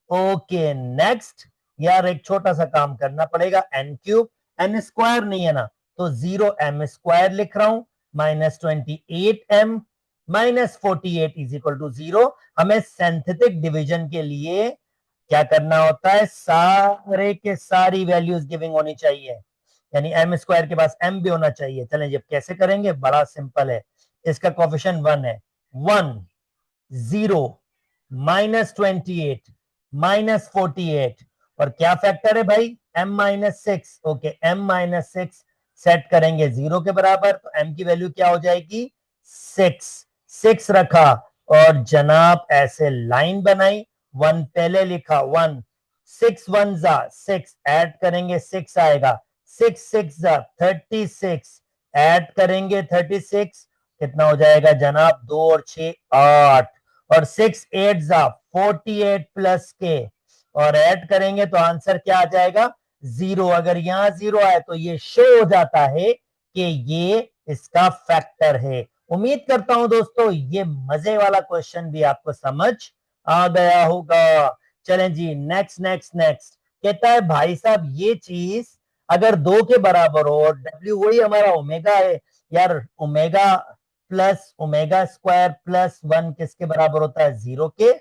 ओके, नेक्स्ट यार एक छोटा सा काम करना पड़ेगा, n क्यूब, n स्क्वायर नहीं है ना, तो 0m स्क्वायर लिख रहा हूं, -28m -48 इज इक्वल टू 0। हमें सिंथेटिक डिवीजन के लिए क्या करना होता है? सारे के सारी वैल्यूज गिविंग होनी चाहिए, यानी m स्क्वायर के पास m भी होना चाहिए। चलें जब कैसे करेंगे, बड़ा सिंपल है, इसका कोफिशिएंट 1 है, 1 0 -28 -48 और क्या फैक्टर है भाई m-6। ओके m-6 सेट करेंगे 0 के बराबर तो m की वैल्यू क्या हो जाएगी 6। 6 रखा और जनाब ऐसे लाइन बनाई 1 पहले लिखा 1 6 1 जा 6 ऐड करेंगे 6 आएगा 6 6 जा 36 ऐड करेंगे 36 कितना हो जाएगा जनाब 2 और 6 8 और 6 8 जा 48 प्लस के और ऐड करेंगे तो आंसर क्या आ जाएगा 0। अगर यहां 0 आए तो ये शो हो जाता है कि ये इसका फैक्टर है। उम्मीद करता हूं दोस्तों ये मजे वाला क्वेश्चन भी आपको समझ आ गया होगा। चलें जी नेक्स्ट नेक्स्ट नेक्स्ट कहता है भाई साहब ये चीज अगर 2 के बराबर हो और W वही हमारा ओमेगा है यार omega plus omega square plus 1 किसके बराबर होता है 0 के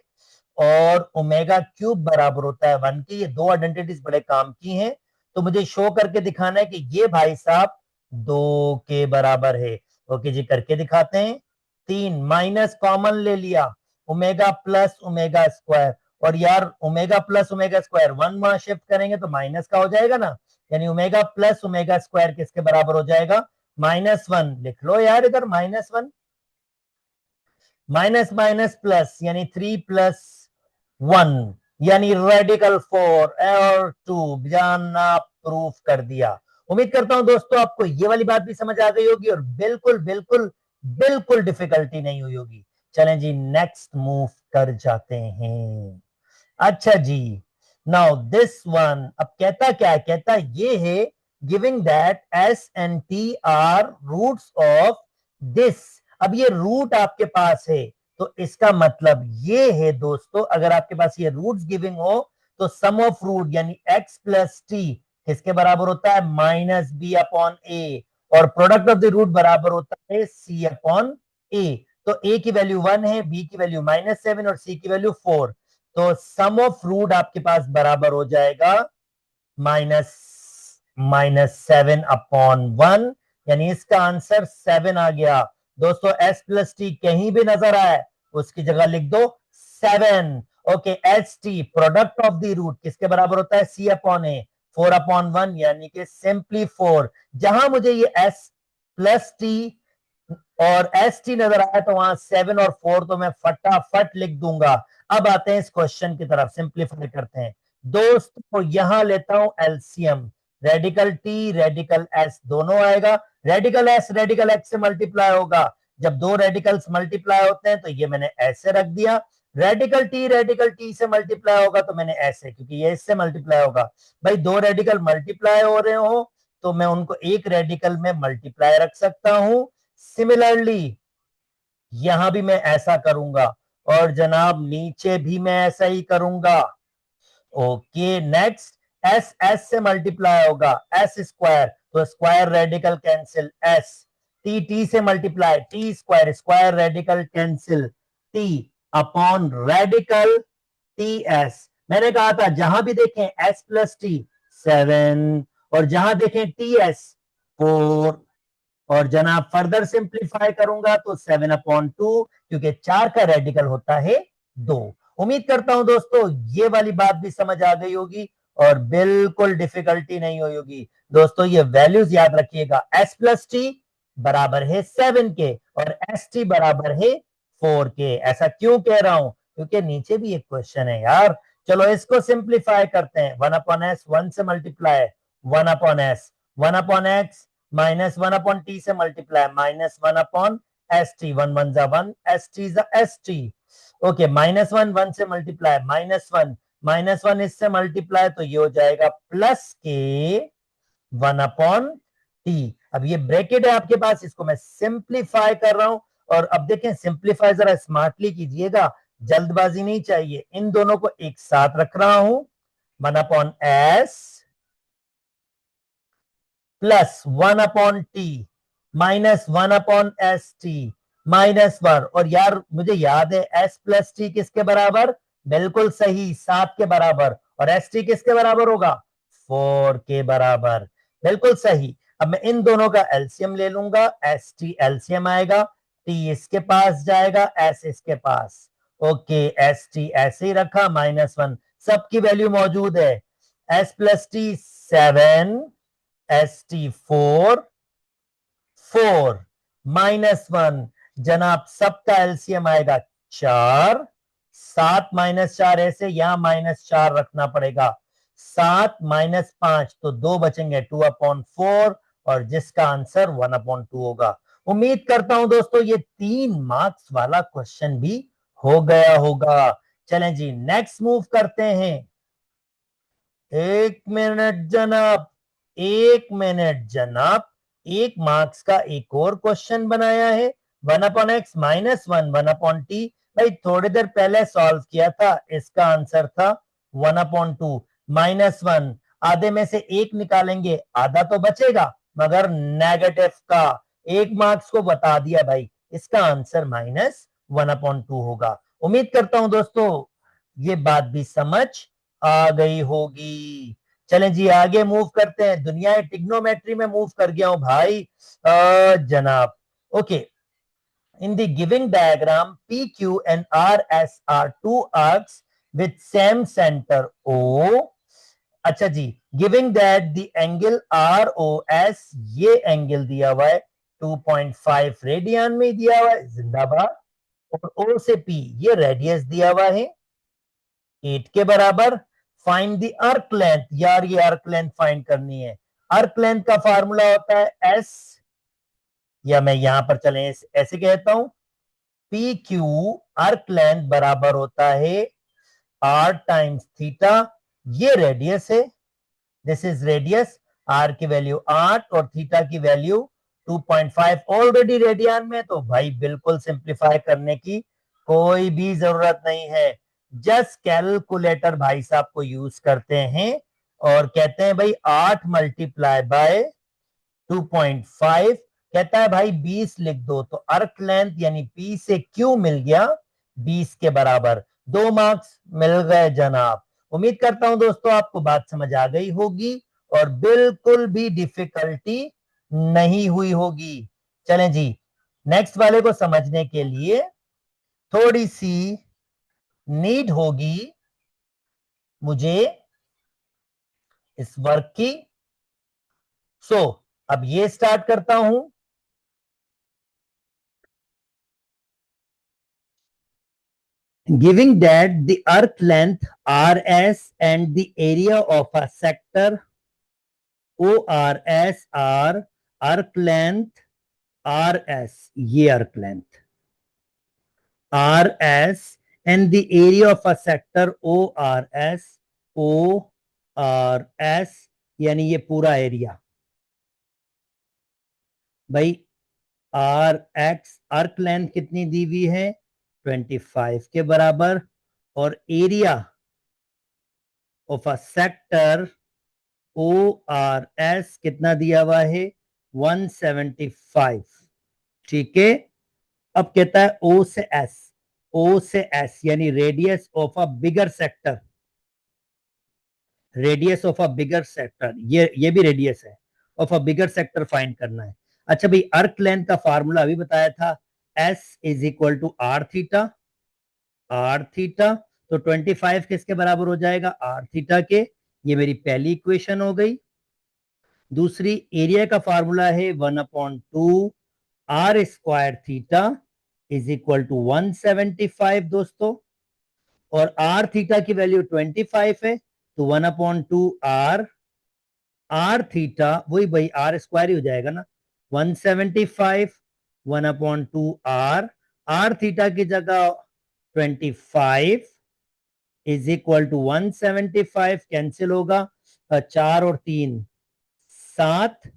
और ओमेगा क्यूब बराबर होता है 1 के। ये दो आइडेंटिटीज बड़े काम की हैं तो मुझे शो करके दिखाना है कि ये भाई साहब 2 के बराबर है। ओके जी करके दिखाते हैं। 3 माइनस कॉमन ले लिया ओमेगा प्लस ओमेगा स्क्वायर और यार ओमेगा प्लस ओमेगा स्क्वायर 1 वहां शिफ्ट करेंगे तो माइनस का हो जाएगा ना यानी ओमेगा प्लस ओमेगा स्क्वायर किसके बराबर हो जाएगा -1 लिख लो यार इधर -1 माइनस माइनस प्लस यानी 3 प्लस 1 यानी रेडिकल 4 और 2 जानना प्रूफ कर दिया। उम्मीद करता हूं दोस्तों आपको ये वाली बात भी समझ आ गई होगी और बिल्कुल बिल्कुल बिल्कुल डिफिकल्टी नहीं हुई होगी। चलें जी नेक्स्ट मूव कर जाते हैं। अच्छा जी नाउ दिस वन अब कहता क्या है कहता ये है giving that S and T are roots of this. अब ये रूट आपके पास है तो इसका मतलब ये है दोस्तों अगर आपके पास ये रूट्स गिविंग हो तो सम ऑफ रूट यानी x प्लस टी किसके बराबर होता है -b/a और प्रोडक्ट ऑफ द रूट बराबर होता है c/a। तो a की वैल्यू 1 है b की वैल्यू -7 और c की वैल्यू 4 तो सम ऑफ रूट आपके पास बराबर हो जाएगा माइनस -7/1 यानी इसका आंसर 7 आ गया। दोस्तों s प्लस टी कहीं भी नजर आए उसकी जगह लिख दो 7। Okay H T product of the root किसके बराबर होता है c/a 4/1 यानी कि सिंपली 4। जहां मुझे ये s प्लस टी और एस टी नजर आया तो वहां 7 और 4 तो मैं फटाफट लिख दूंगा। अब आते हैं इस क्वेश्चन की तरफ सिंप्लीफाई करते हैं। दोस्तों यहां लेता हूं LCM radical T radical S दोनों आएगा रेडिकल एस रेडिकल एक्स से मल्टीप्लाई होगा। जब दो रेडिकल्स मल्टीप्लाई होते हैं तो ये मैंने ऐसे रख दिया रेडिकल टी से मल्टीप्लाई होगा तो मैंने ऐसे क्योंकि ये इससे मल्टीप्लाई होगा। भाई दो रेडिकल मल्टीप्लाई हो रहे हो तो मैं उनको एक रेडिकल में मल्टीप्लाई रख सकता हूं। सिमिलरली यहां भी मैं ऐसा करूंगा और जनाब नीचे भी मैं ऐसा ही करूंगा। ओके नेक्स्ट एस एस से मल्टीप्लाई होगा एस स्क्वायर तो square radical cancel S T T से multiply T square square radical cancel T upon radical T S. मैंने कहा था जहां भी देखें एस प्लस टी 7 और जहां देखें टी एस 4 और जनाब फर्दर सिंप्लीफाई करूंगा तो 7/2 क्योंकि 4 का रेडिकल होता है 2। उम्मीद करता हूं दोस्तों ये वाली बात भी समझ आ गई होगी और बिल्कुल डिफिकल्टी नहीं हुई होगी। दोस्तों ये वैल्यूज याद रखिएगा एस प्लस टी बराबर है 7 के और एस टी बराबर है 4 के। ऐसा क्यों कह रहा हूं क्योंकि नीचे भी एक क्वेश्चन है यार। चलो इसको सिंप्लीफाई करते हैं 1/s 1 से मल्टीप्लाई 1/s 1/x -1/t से मल्टीप्लाई -1/st 1 1 जा 1 st जा st। ओके -1 से मल्टीप्लाई -1 इससे मल्टीप्लाई तो ये हो जाएगा प्लस के 1/t। अब ये ब्रैकेट है आपके पास इसको मैं सिंप्लीफाई कर रहा हूं और अब देखें सिंप्लीफाई जरा स्मार्टली कीजिएगा जल्दबाजी नहीं चाहिए। इन दोनों को एक साथ रख रहा हूं 1/s प्लस 1/t -1/st -1 और यार मुझे याद है s प्लस टी किसके बराबर बिल्कुल सही 7 के बराबर और एस टी किसके बराबर होगा 4 के बराबर बिल्कुल सही। अब मैं इन दोनों का एलसीएम ले लूंगा एस टी एलसीएम आएगा टी इसके पास जाएगा एस इसके पास। ओके, एस टी ऐसे ही रखा, -1 सबकी वैल्यू मौजूद है। S plus T 7, S T 4, 4 -1 जनाब, सबका एलसीएम आएगा 4, 7 -4 ऐसे, यहां -4 रखना पड़ेगा, 7 -5 तो 2 बचेंगे, 2/4 और जिसका आंसर 1/2 होगा। उम्मीद करता हूं दोस्तों ये 3 मार्क्स वाला क्वेश्चन भी हो गया होगा। चलें जी, नेक्स्ट मूव करते हैं। 1 मिनट जनाब, 1 मिनट जनाब, 1 मार्क्स का एक और क्वेश्चन बनाया है। 1/x -1 1/t। भाई थोड़ी देर पहले सॉल्व किया था, इसका आंसर था 1/2 -1। आधे में से 1 निकालेंगे, आधा तो बचेगा मगर नेगेटिव का। 1 मार्क्स को बता दिया भाई, इसका आंसर -1/2 होगा। उम्मीद करता हूं दोस्तों ये बात भी समझ आ गई होगी। चलें जी आगे मूव करते हैं। दुनिया टिग्नोमेट्री में मूव कर गया हूं भाई। जनाब, okay, in the giving diagram PQ and RS are two arcs with same center O। अच्छा जी, giving that the angle ROS, ये एंगल दिया हुआ है 2.5 रेडियन में दिया हुआ है, जिंदाबाद। और O से P ये रेडियस दिया हुआ है 8 के बराबर। फाइंड द अर्क लेंथ, यार ये अर्क लेंथ फाइंड करनी है। अर्क लेंथ का फार्मूला होता है एस, या मैं यहां पर चले ऐसे कहता हूं, पी क्यू अर्क लेंथ बराबर होता है आर टाइम्स थीटा। ये रेडियस है, दिस इज रेडियस। आर की वैल्यू 8 और थीटा की वैल्यू 2.5 ऑलरेडी रेडियन में, तो भाई बिल्कुल सिंप्लीफाई करने की कोई भी जरूरत नहीं है। जस्ट कैलकुलेटर भाई साहब को यूज करते हैं और कहते हैं भाई 8 मल्टीप्लाई बाय 2.5, कहता है भाई 20 लिख दो, तो अर्क लेंथ यानी पी से क्यू मिल गया 20 के बराबर। 2 मार्क्स मिल गए जनाब। उम्मीद करता हूं दोस्तों आपको बात समझ आ गई होगी और बिल्कुल भी डिफिकल्टी नहीं हुई होगी। चलें जी, नेक्स्ट वाले को समझने के लिए थोड़ी सी नीड होगी मुझे इस वर्क की। अब ये स्टार्ट करता हूं। Giving that the arc length RS and the area of a sector ORS are arc length RS, ये arc length RS and the area of a sector ORS, ORS यानी ये पूरा एरिया भाई। आर एक्स अर्क length कितनी दी हुई है 25 के बराबर, और area of a sector ORS कितना दिया हुआ है 175। ठीक है, अब कहता है O से S यानी radius of a bigger sector, radius of a bigger sector, ये भी रेडियस है, of a bigger sector find करना है। अच्छा भाई, अर्क लेंथ का फार्मूला अभी बताया था, S is equal to R theta. R theta तो 25 किसके बराबर हो जाएगा आर थीटा के, ये मेरी पहली इक्वेशन हो गई। दूसरी, एरिया का फार्मूला है 1/2 R square theta is equal to 175 दोस्तों, और आर थीटा की वैल्यू 25 है, तो 1/2 आर, आर थीटा वही भाई आर स्क्वायर ही हो जाएगा ना, 175 1/2 आर, आर थीटा की जगह 25 इज इक्वल टू 175, कैंसिल होगा, 4 और 3 7,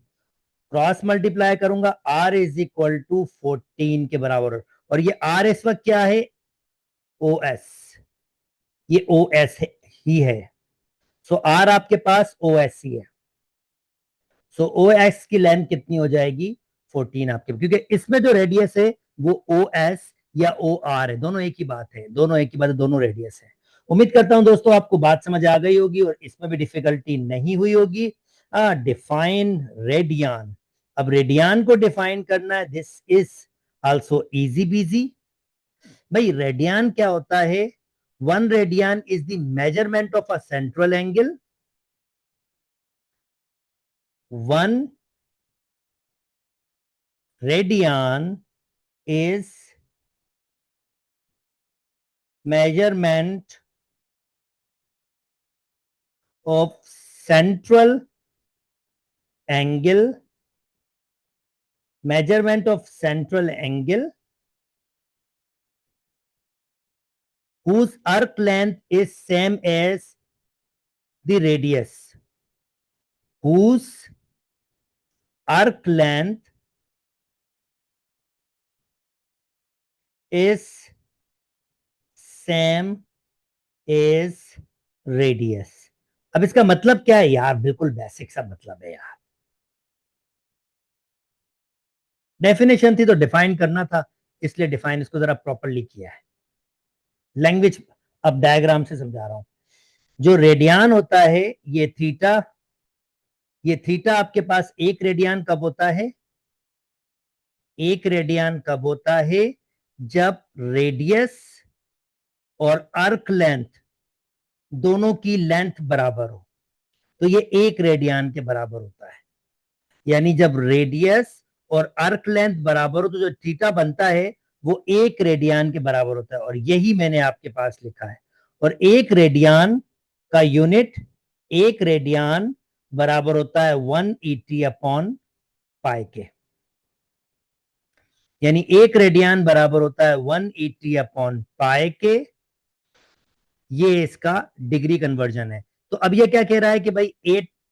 क्रॉस मल्टीप्लाई करूंगा, आर इज इक्वल टू 14 के बराबर। और ये आर इस वक्त क्या है ओ एस, ये ओ एस ही है। सो आर आपके पास ओ एस ही है। सो ओ एस की लेंथ कितनी हो जाएगी 14 आपके, क्योंकि इसमें जो रेडियस है वो ओ एस या ओ आर है, दोनों एक ही बात है, दोनों एक ही बात है, दोनों रेडियस है। उम्मीद करता हूं दोस्तों आपको बात समझ आ गई होगी और इसमें भी डिफिकल्टी नहीं हुई होगी। डिफाइन रेडियन, अब रेडियन को डिफाइन करना है, दिस इज आल्सो इजी बीजी। भाई रेडियन क्या होता है? 1 radian is the measurement of a central angle. 1 radian is measurement of central angle, measurement of central angle whose arc length is same as the radius, whose arc length is same as radius. अब इसका मतलब क्या है यार? बिल्कुल basic सा मतलब है यार. डेफिनेशन थी तो डिफाइन करना था, इसलिए डिफाइन इसको जरा प्रॉपरली किया है. लैंग्वेज अब डायग्राम से समझा रहा हूं. जो रेडियन होता है ये थीटा, ये थीटा आपके पास एक रेडियन कब होता है? एक रेडियन कब होता है? जब रेडियस और आर्क लेंथ दोनों की लेंथ बराबर हो, तो ये एक रेडियन के बराबर होता है. यानी जब रेडियस और आर्क लेंथ बराबर हो तो जो थीटा बनता है वो एक रेडियन के बराबर होता है, और यही मैंने आपके पास लिखा है. और एक रेडियन का यूनिट, एक रेडियन बराबर होता है 180 अपॉन पाई के. यानी एक रेडियन बराबर होता है 180 अपॉन पाई के. ये इसका डिग्री कन्वर्जन है. तो अब ये क्या कह रहा है कि भाई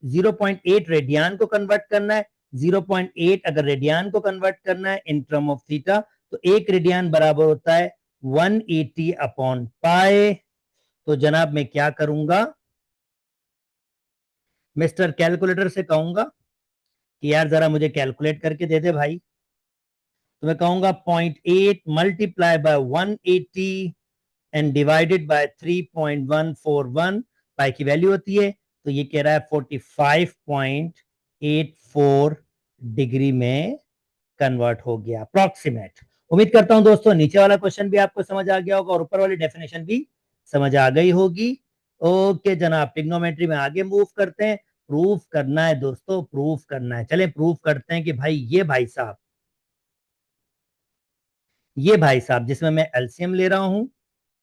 0.8 रेडियन को कन्वर्ट करना है. 0.8 अगर रेडियन को कन्वर्ट करना है इन टर्म ऑफ थीटा, तो एक रेडियन बराबर होता है 180 अपॉन पाई. तो जनाब मैं क्या करूंगा, मिस्टर कैलकुलेटर से कहूंगा कि यार जरा मुझे कैलकुलेट करके दे दे भाई. तो मैं कहूंगा 0.8 multiply by 180 and divided bye 3.141. पाई की वैल्यू होती है, तो ये कह रहा है 45.84 डिग्री में कन्वर्ट हो गया अप्रोक्सीमेट. उम्मीद करता हूं दोस्तों नीचे वाला क्वेश्चन भी आपको समझ आ गया होगा और ऊपर वाली डेफिनेशन भी समझ आ गई होगी. ओके जनाब, ट्रिग्नोमेट्री में आगे मूव करते हैं. प्रूफ करना है दोस्तों, प्रूफ करना है. चले प्रूफ करते हैं कि भाई ये भाई साहब, ये भाई साहब जिसमें मैं एलसीएम ले रहा हूं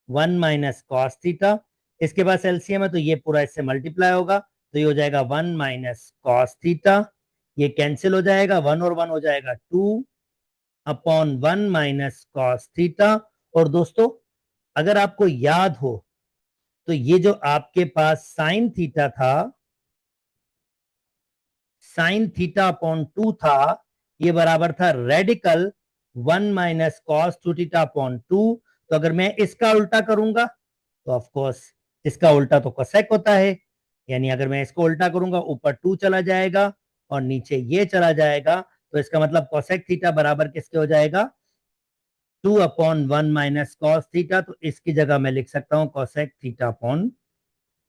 1 माइनस कॉस थीटा, इसके पास एलसीएम है तो ये पूरा इससे मल्टीप्लाई होगा, तो ये हो जाएगा 1 माइनस कॉस थीटा. ये कैंसिल हो जाएगा, 1 और 1 हो जाएगा 2 अपॉन 1 माइनस कॉस थीटा. और दोस्तों अगर आपको याद हो तो ये जो आपके पास साइन थीटा था, साइन थीटा अपॉन 2 था, ये बराबर था radical 1 minus cos 2 theta upon 2. तो अगर मैं इसका उल्टा करूंगा तो ऑफ कोर्स इसका उल्टा तो कोसेक होता है. यानी अगर मैं इसको उल्टा करूंगा ऊपर 2 चला जाएगा और नीचे ये चला जाएगा, तो इसका मतलब कोसेक थीटा बराबर किसके हो जाएगा? 2 अपॉन 1 माइनस कॉस थीटा. तो इसकी जगह मैं लिख सकता हूं कोसेक थीटा अपॉन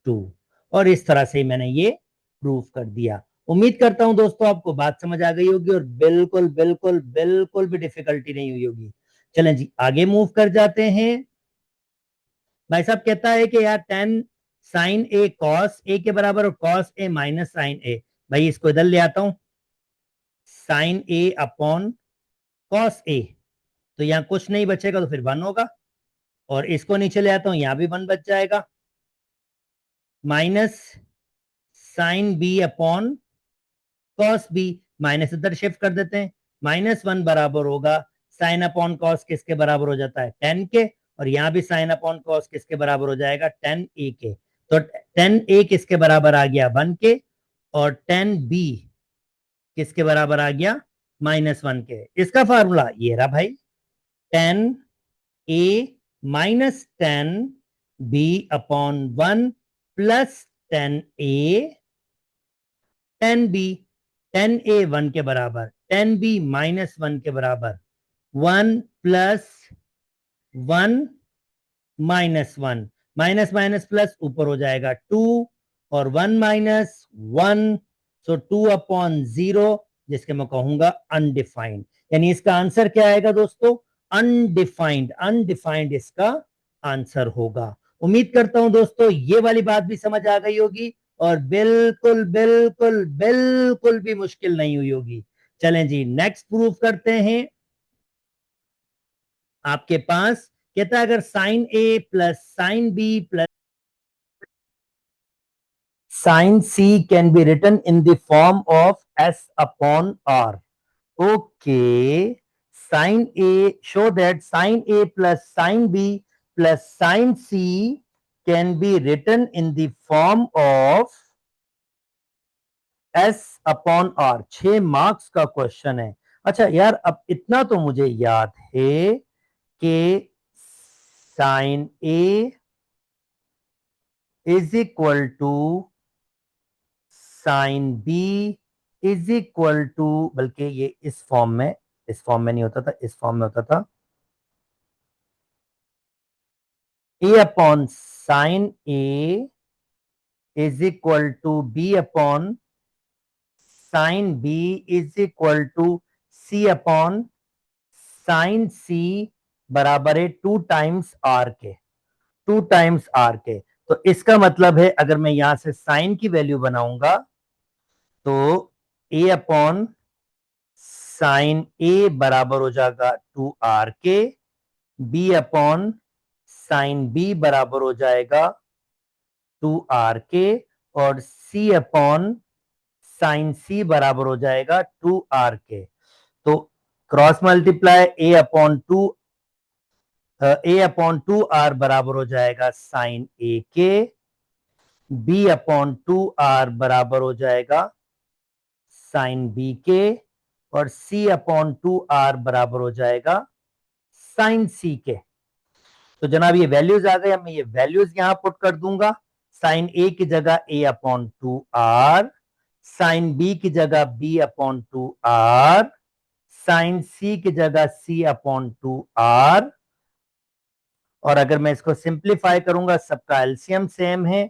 2. और इस तरह से मैंने ये प्रूफ कर दिया. उम्मीद करता हूं दोस्तों आपको बात समझ आ गई होगी और बिल्कुल बिल्कुल बिल्कुल भी डिफिकल्टी नहीं हुई होगी. चलें जी आगे मूव कर जाते हैं. भाई साहब कहता है कि यार ten sign A cos A के बराबर और कॉस ए माइनस साइन ए. भाई इसको इधर ले आता हूं, sign A upon cos A. तो यहां कुछ नहीं बचेगा तो फिर 1 होगा, और इसको नीचे ले आता हूं, यहां भी 1 बच जाएगा. Minus sine B upon cos B, minus इधर शिफ्ट कर देते हैं. -1 बराबर होगा साइन अपॉन कॉस किसके बराबर हो जाता है? 10 के. और यहां भी साइन अपॉन कॉस किसके बराबर हो जाएगा? 10a के. तो 10a किसके बराबर आ गया? 1 के. और 10b किसके बराबर आ गया? -1 के. इसका फार्मूला ये रहा भाई, 10a minus 10b upon 1 plus 10a. 10b, 10a 1 के बराबर, 10b -1 के बराबर, 1 प्लस 1 -1, माइनस माइनस प्लस ऊपर हो जाएगा 2 और 1 माइनस 1, सो 2 अपॉन 0, जिसके मैं कहूंगा अनडिफाइंड. यानी इसका आंसर क्या आएगा दोस्तों? अनडिफाइंड, अनडिफाइंड इसका आंसर होगा। उम्मीद करता हूं दोस्तों ये वाली बात भी समझ आ गई होगी और बिल्कुल बिल्कुल बिल्कुल भी मुश्किल नहीं हुई होगी। चलें जी, नेक्स्ट प्रूफ करते हैं। आपके पास कहता है अगर sine A plus sine B plus sine C can be written in the form of S upon R. Okay, sine A, show that sine A plus sine B plus sine C can be written in the form of S upon R। 6 marks का question है। अच्छा यार, अब इतना तो मुझे याद है कि sine A is equal to sine B is equal to, बल्कि ये इस फॉर्म में नहीं होता था, इस फॉर्म में होता था A upon sin A is equal to B upon sin B is equal to C upon sin C बराबर है 2 टाइम्स R के, 2 टाइम्स R के। तो इसका मतलब है अगर मैं यहां से साइन की वैल्यू बनाऊंगा तो A अपॉन साइन A बराबर हो जाएगा 2R के, B अपॉन साइन B बराबर हो जाएगा 2R के, और C अपॉन साइन C बराबर हो जाएगा 2R के। तो cross multiply A upon 2R बराबर हो जाएगा साइन A के, B अपॉन 2R बराबर हो जाएगा साइन B के, और C अपॉन 2R बराबर हो जाएगा साइन C के। तो जनाब ये वैल्यूज आ गए, मैं ये वैल्यूज यहां पुट कर दूंगा। साइन ए की जगह A upon 2R, sine B की जगह B अपॉन 2R, साइन सी की जगह C अपॉन 2R, और अगर मैं इसको सिंप्लीफाई करूंगा, सबका एलसीएम सेम है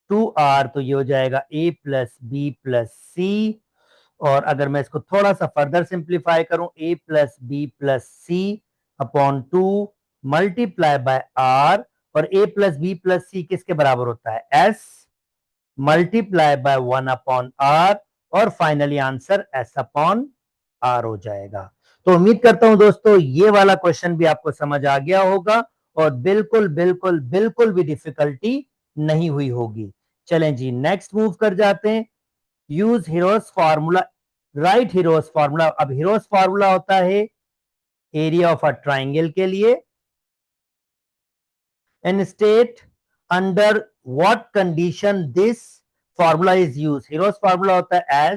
2R, तो ये हो जाएगा A plus B plus C. और अगर मैं इसको थोड़ा सा फर्दर सिंप्लीफाई करूं, A plus B plus C upon 2 multiply by R, और A plus B plus C किसके बराबर होता है? S multiply by 1 upon R, और finally answer S upon R हो जाएगा। तो उम्मीद करता हूं दोस्तों ये वाला क्वेश्चन भी आपको समझ आ गया होगा और बिल्कुल बिल्कुल बिल्कुल भी डिफिकल्टी नहीं हुई होगी। चलें जी, नेक्स्ट मूव कर जाते हैं। Use Hero's formula, right Hero's formula. अब हीरोज फार्मूला होता है एरिया ऑफ अ ट्राइंगल के लिए, and state under what condition this formula is use. Hero's formula होता है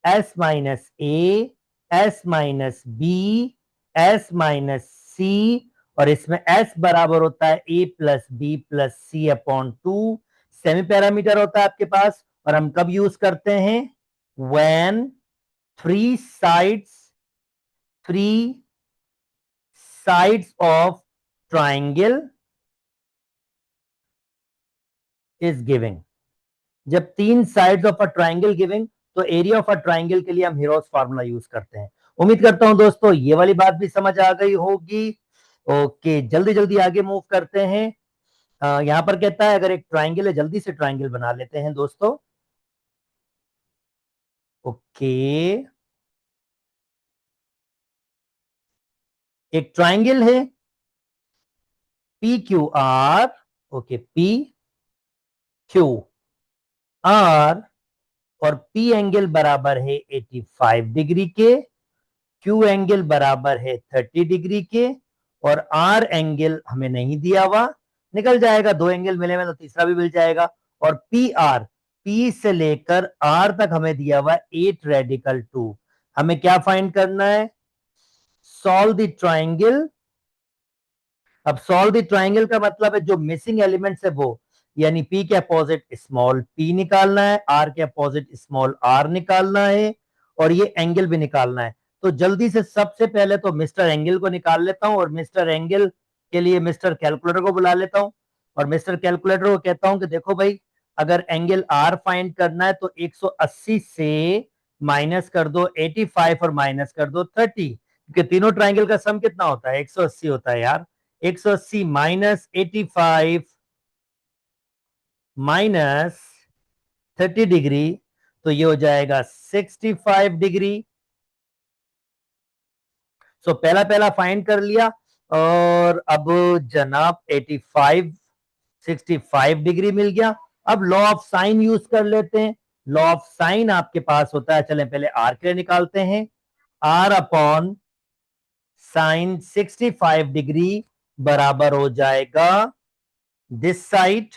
S minus A, S minus B, S minus C, और इसमें S बराबर होता है A plus B plus C upon 2। Semi perimeter होता है आपके पास, और हम कब यूज करते हैं? when three sides three sides of triangle is giving। जब 3 sides of a triangle giving, तो एरिया ऑफ अ ट्राइंगल के लिए हम हीरोज फार्मूला यूज करते हैं। उम्मीद करता हूं दोस्तों ये वाली बात भी समझ आ गई होगी। ओके, जल्दी जल्दी आगे मूव करते हैं। यहां पर कहता है अगर एक ट्राइंगल है, जल्दी से ट्राइंगल बना लेते हैं दोस्तों। ओके, एक ट्राइंगल है P Q R. Okay, P Q R, और पी एंगल बराबर है 85 डिग्री के, क्यू एंगल बराबर है 30 डिग्री के, और आर एंगल हमें नहीं दिया हुआ, निकल जाएगा, 2 एंगल मिले में तो तीसरा भी मिल जाएगा। और पी आर, पी से लेकर आर तक हमें दिया हुआ 8 रेडिकल 2। हमें क्या फाइंड करना है? Solve the triangle. अब सॉल्व द ट्राइंगल का मतलब है जो मिसिंग एलिमेंट्स है वो, यानी पी के अपोजिट स्मॉल पी निकालना है, आर के अपोजिट स्मॉल आर निकालना है, और ये एंगल भी निकालना है। तो जल्दी से सबसे पहले तो मिस्टर एंगल को निकाल लेता हूं, और मिस्टर एंगल के लिए मिस्टर कैलकुलेटर को बुला लेता हूं, और मिस्टर कैलकुलेटर को कहता हूं कि देखो भाई, अगर एंगल आर फाइंड करना है तो 180 से माइनस कर दो 85 और माइनस कर दो 30। क्योंकि तीनों ट्राइंगल का सम कितना होता है, 180 होता है यार। 180 माइनस 85 माइनस 30 डिग्री, तो ये हो जाएगा 65 डिग्री। सो पहला पहला फाइंड कर लिया, और अब जनाब 85 65 डिग्री मिल गया। अब लॉ ऑफ साइन यूज कर लेते हैं। लॉ ऑफ साइन आपके पास होता है, चलें पहले आर के लिए निकालते हैं। आर अपॉन साइन 65 डिग्री बराबर हो जाएगा this side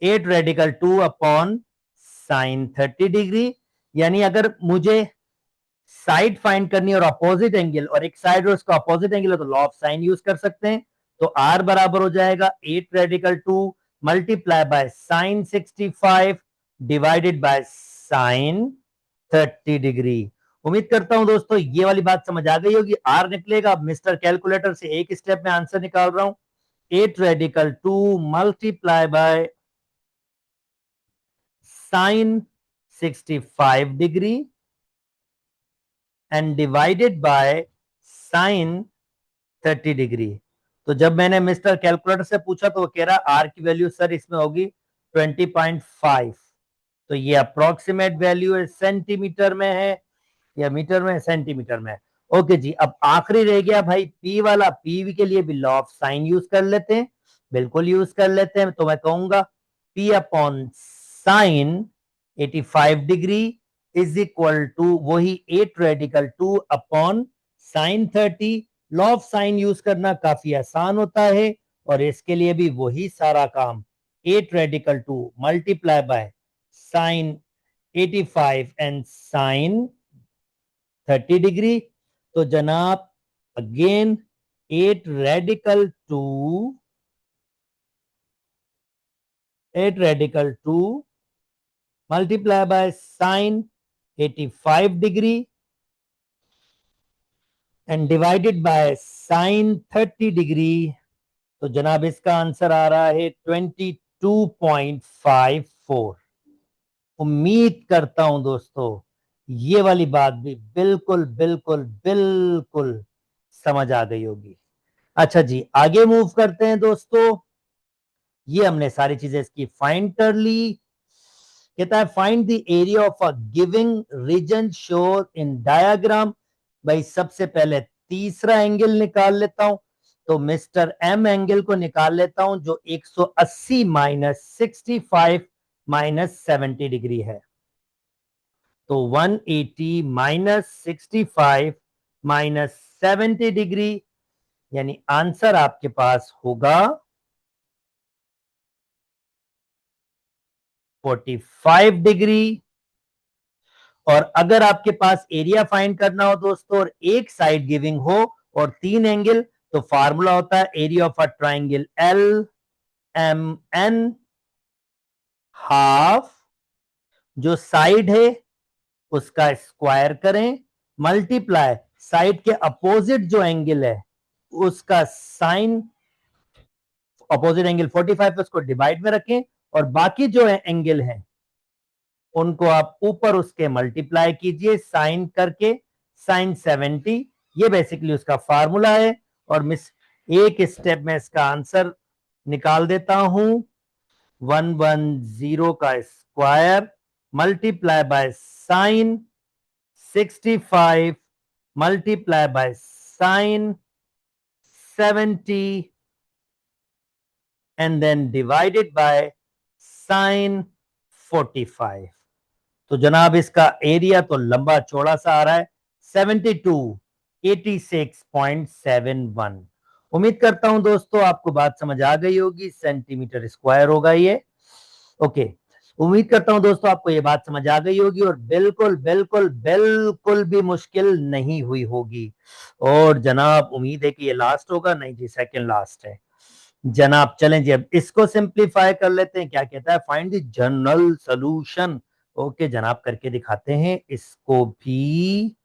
8 radical 2 upon sine 30 degree. यानी अगर मुझे साइड फाइंड करनी है और अपोजिट एंगल, और एक साइड और उसका अपोजिट एंगल है, तो लॉ ऑफ साइन यूज कर सकते हैं। तो आर बराबर हो जाएगा 8 radical 2 multiply by sine 65 divided by sine 30 degree. उम्मीद करता हूं दोस्तों ये वाली बात समझ आ गई होगी। आर निकलेगा, अब मिस्टर कैलकुलेटर से एक स्टेप में आंसर निकाल रहा हूं। 8 radical 2 multiply by sine 65 degree and divided by sine 30 degree. तो जब मैंने मिस्टर कैलकुलेटर से पूछा तो वो कह रहा आर की वैल्यू सर इसमें होगी 20.5। तो ये अप्रोक्सीमेट वैल्यू है, सेंटीमीटर में है या मीटर में, सेंटीमीटर में। ओके जी, अब आखिरी रह गया भाई पी वाला। पी के लिए भी लॉ ऑफ साइन यूज कर लेते हैं, बिल्कुल यूज कर लेते हैं। तो मैं कहूंगा P upon sine 85 degree is equal to वही 8 radical 2 upon sine 30। Law of sine use करना काफी आसान होता है, और इसके लिए भी वही सारा काम। 8 radical 2 multiply by sine 85 and sine 30 degree. तो जनाब again 8 radical 2 multiply by sine 85 degree and divided by sine 30 degree. तो जनाब इसका आंसर आ रहा है 22.54। उम्मीद करता हूं दोस्तों ये वाली बात भी बिल्कुल बिल्कुल बिल्कुल समझ आ गई होगी। अच्छा जी, आगे मूव करते हैं दोस्तों। ये हमने सारी चीजें इसकी फाइंड कर ली। कहता है find the area of a giving reason shown in diagram. भाई सबसे पहले तीसरा एंगल निकाल लेता हूं। तो मिस्टर एम एंगल को निकाल लेता हूं, जो 180 माइनस 65 माइनस 70 डिग्री है। तो 180 माइनस 65 माइनस 70 डिग्री, यानी आंसर आपके पास होगा 45 डिग्री। और अगर आपके पास एरिया फाइंड करना हो दोस्तों, और एक साइड गिविंग हो और तीन एंगल, तो फार्मूला होता है area of a triangle L M N half जो साइड है उसका स्क्वायर करें, मल्टीप्लाई साइड के अपोजिट जो एंगल है उसका साइन, अपोजिट एंगल 45 है उसको डिवाइड में रखें, और बाकी जो एंगल है उनको आप ऊपर उसके मल्टीप्लाई कीजिए साइन करके, साइन 70। ये बेसिकली उसका फार्मूला है। और मिस एक स्टेप में इसका आंसर निकाल देता हूं। 110 का square multiply by sine 65 multiply by sine 70 and then divided by sine 45। तो जनाब इसका एरिया तो लंबा चौड़ा सा आ रहा है 7286.71। उम्मीद करता हूं दोस्तों आपको बात समझ आ गई होगी। सेंटीमीटर स्क्वायर होगा ये। ओके, उम्मीद करता हूं दोस्तों आपको ये बात समझ आ गई होगी, और बिल्कुल बिल्कुल बिल्कुल भी मुश्किल नहीं हुई होगी। और जनाब उम्मीद है कि ये लास्ट होगा। नहीं जी, सेकंड लास्ट है जनाब। चलें जी, अब इसको सिंप्लीफाई कर लेते हैं। क्या कहता है, find the general solution. Okay जनाब, करके दिखाते हैं इसको भी।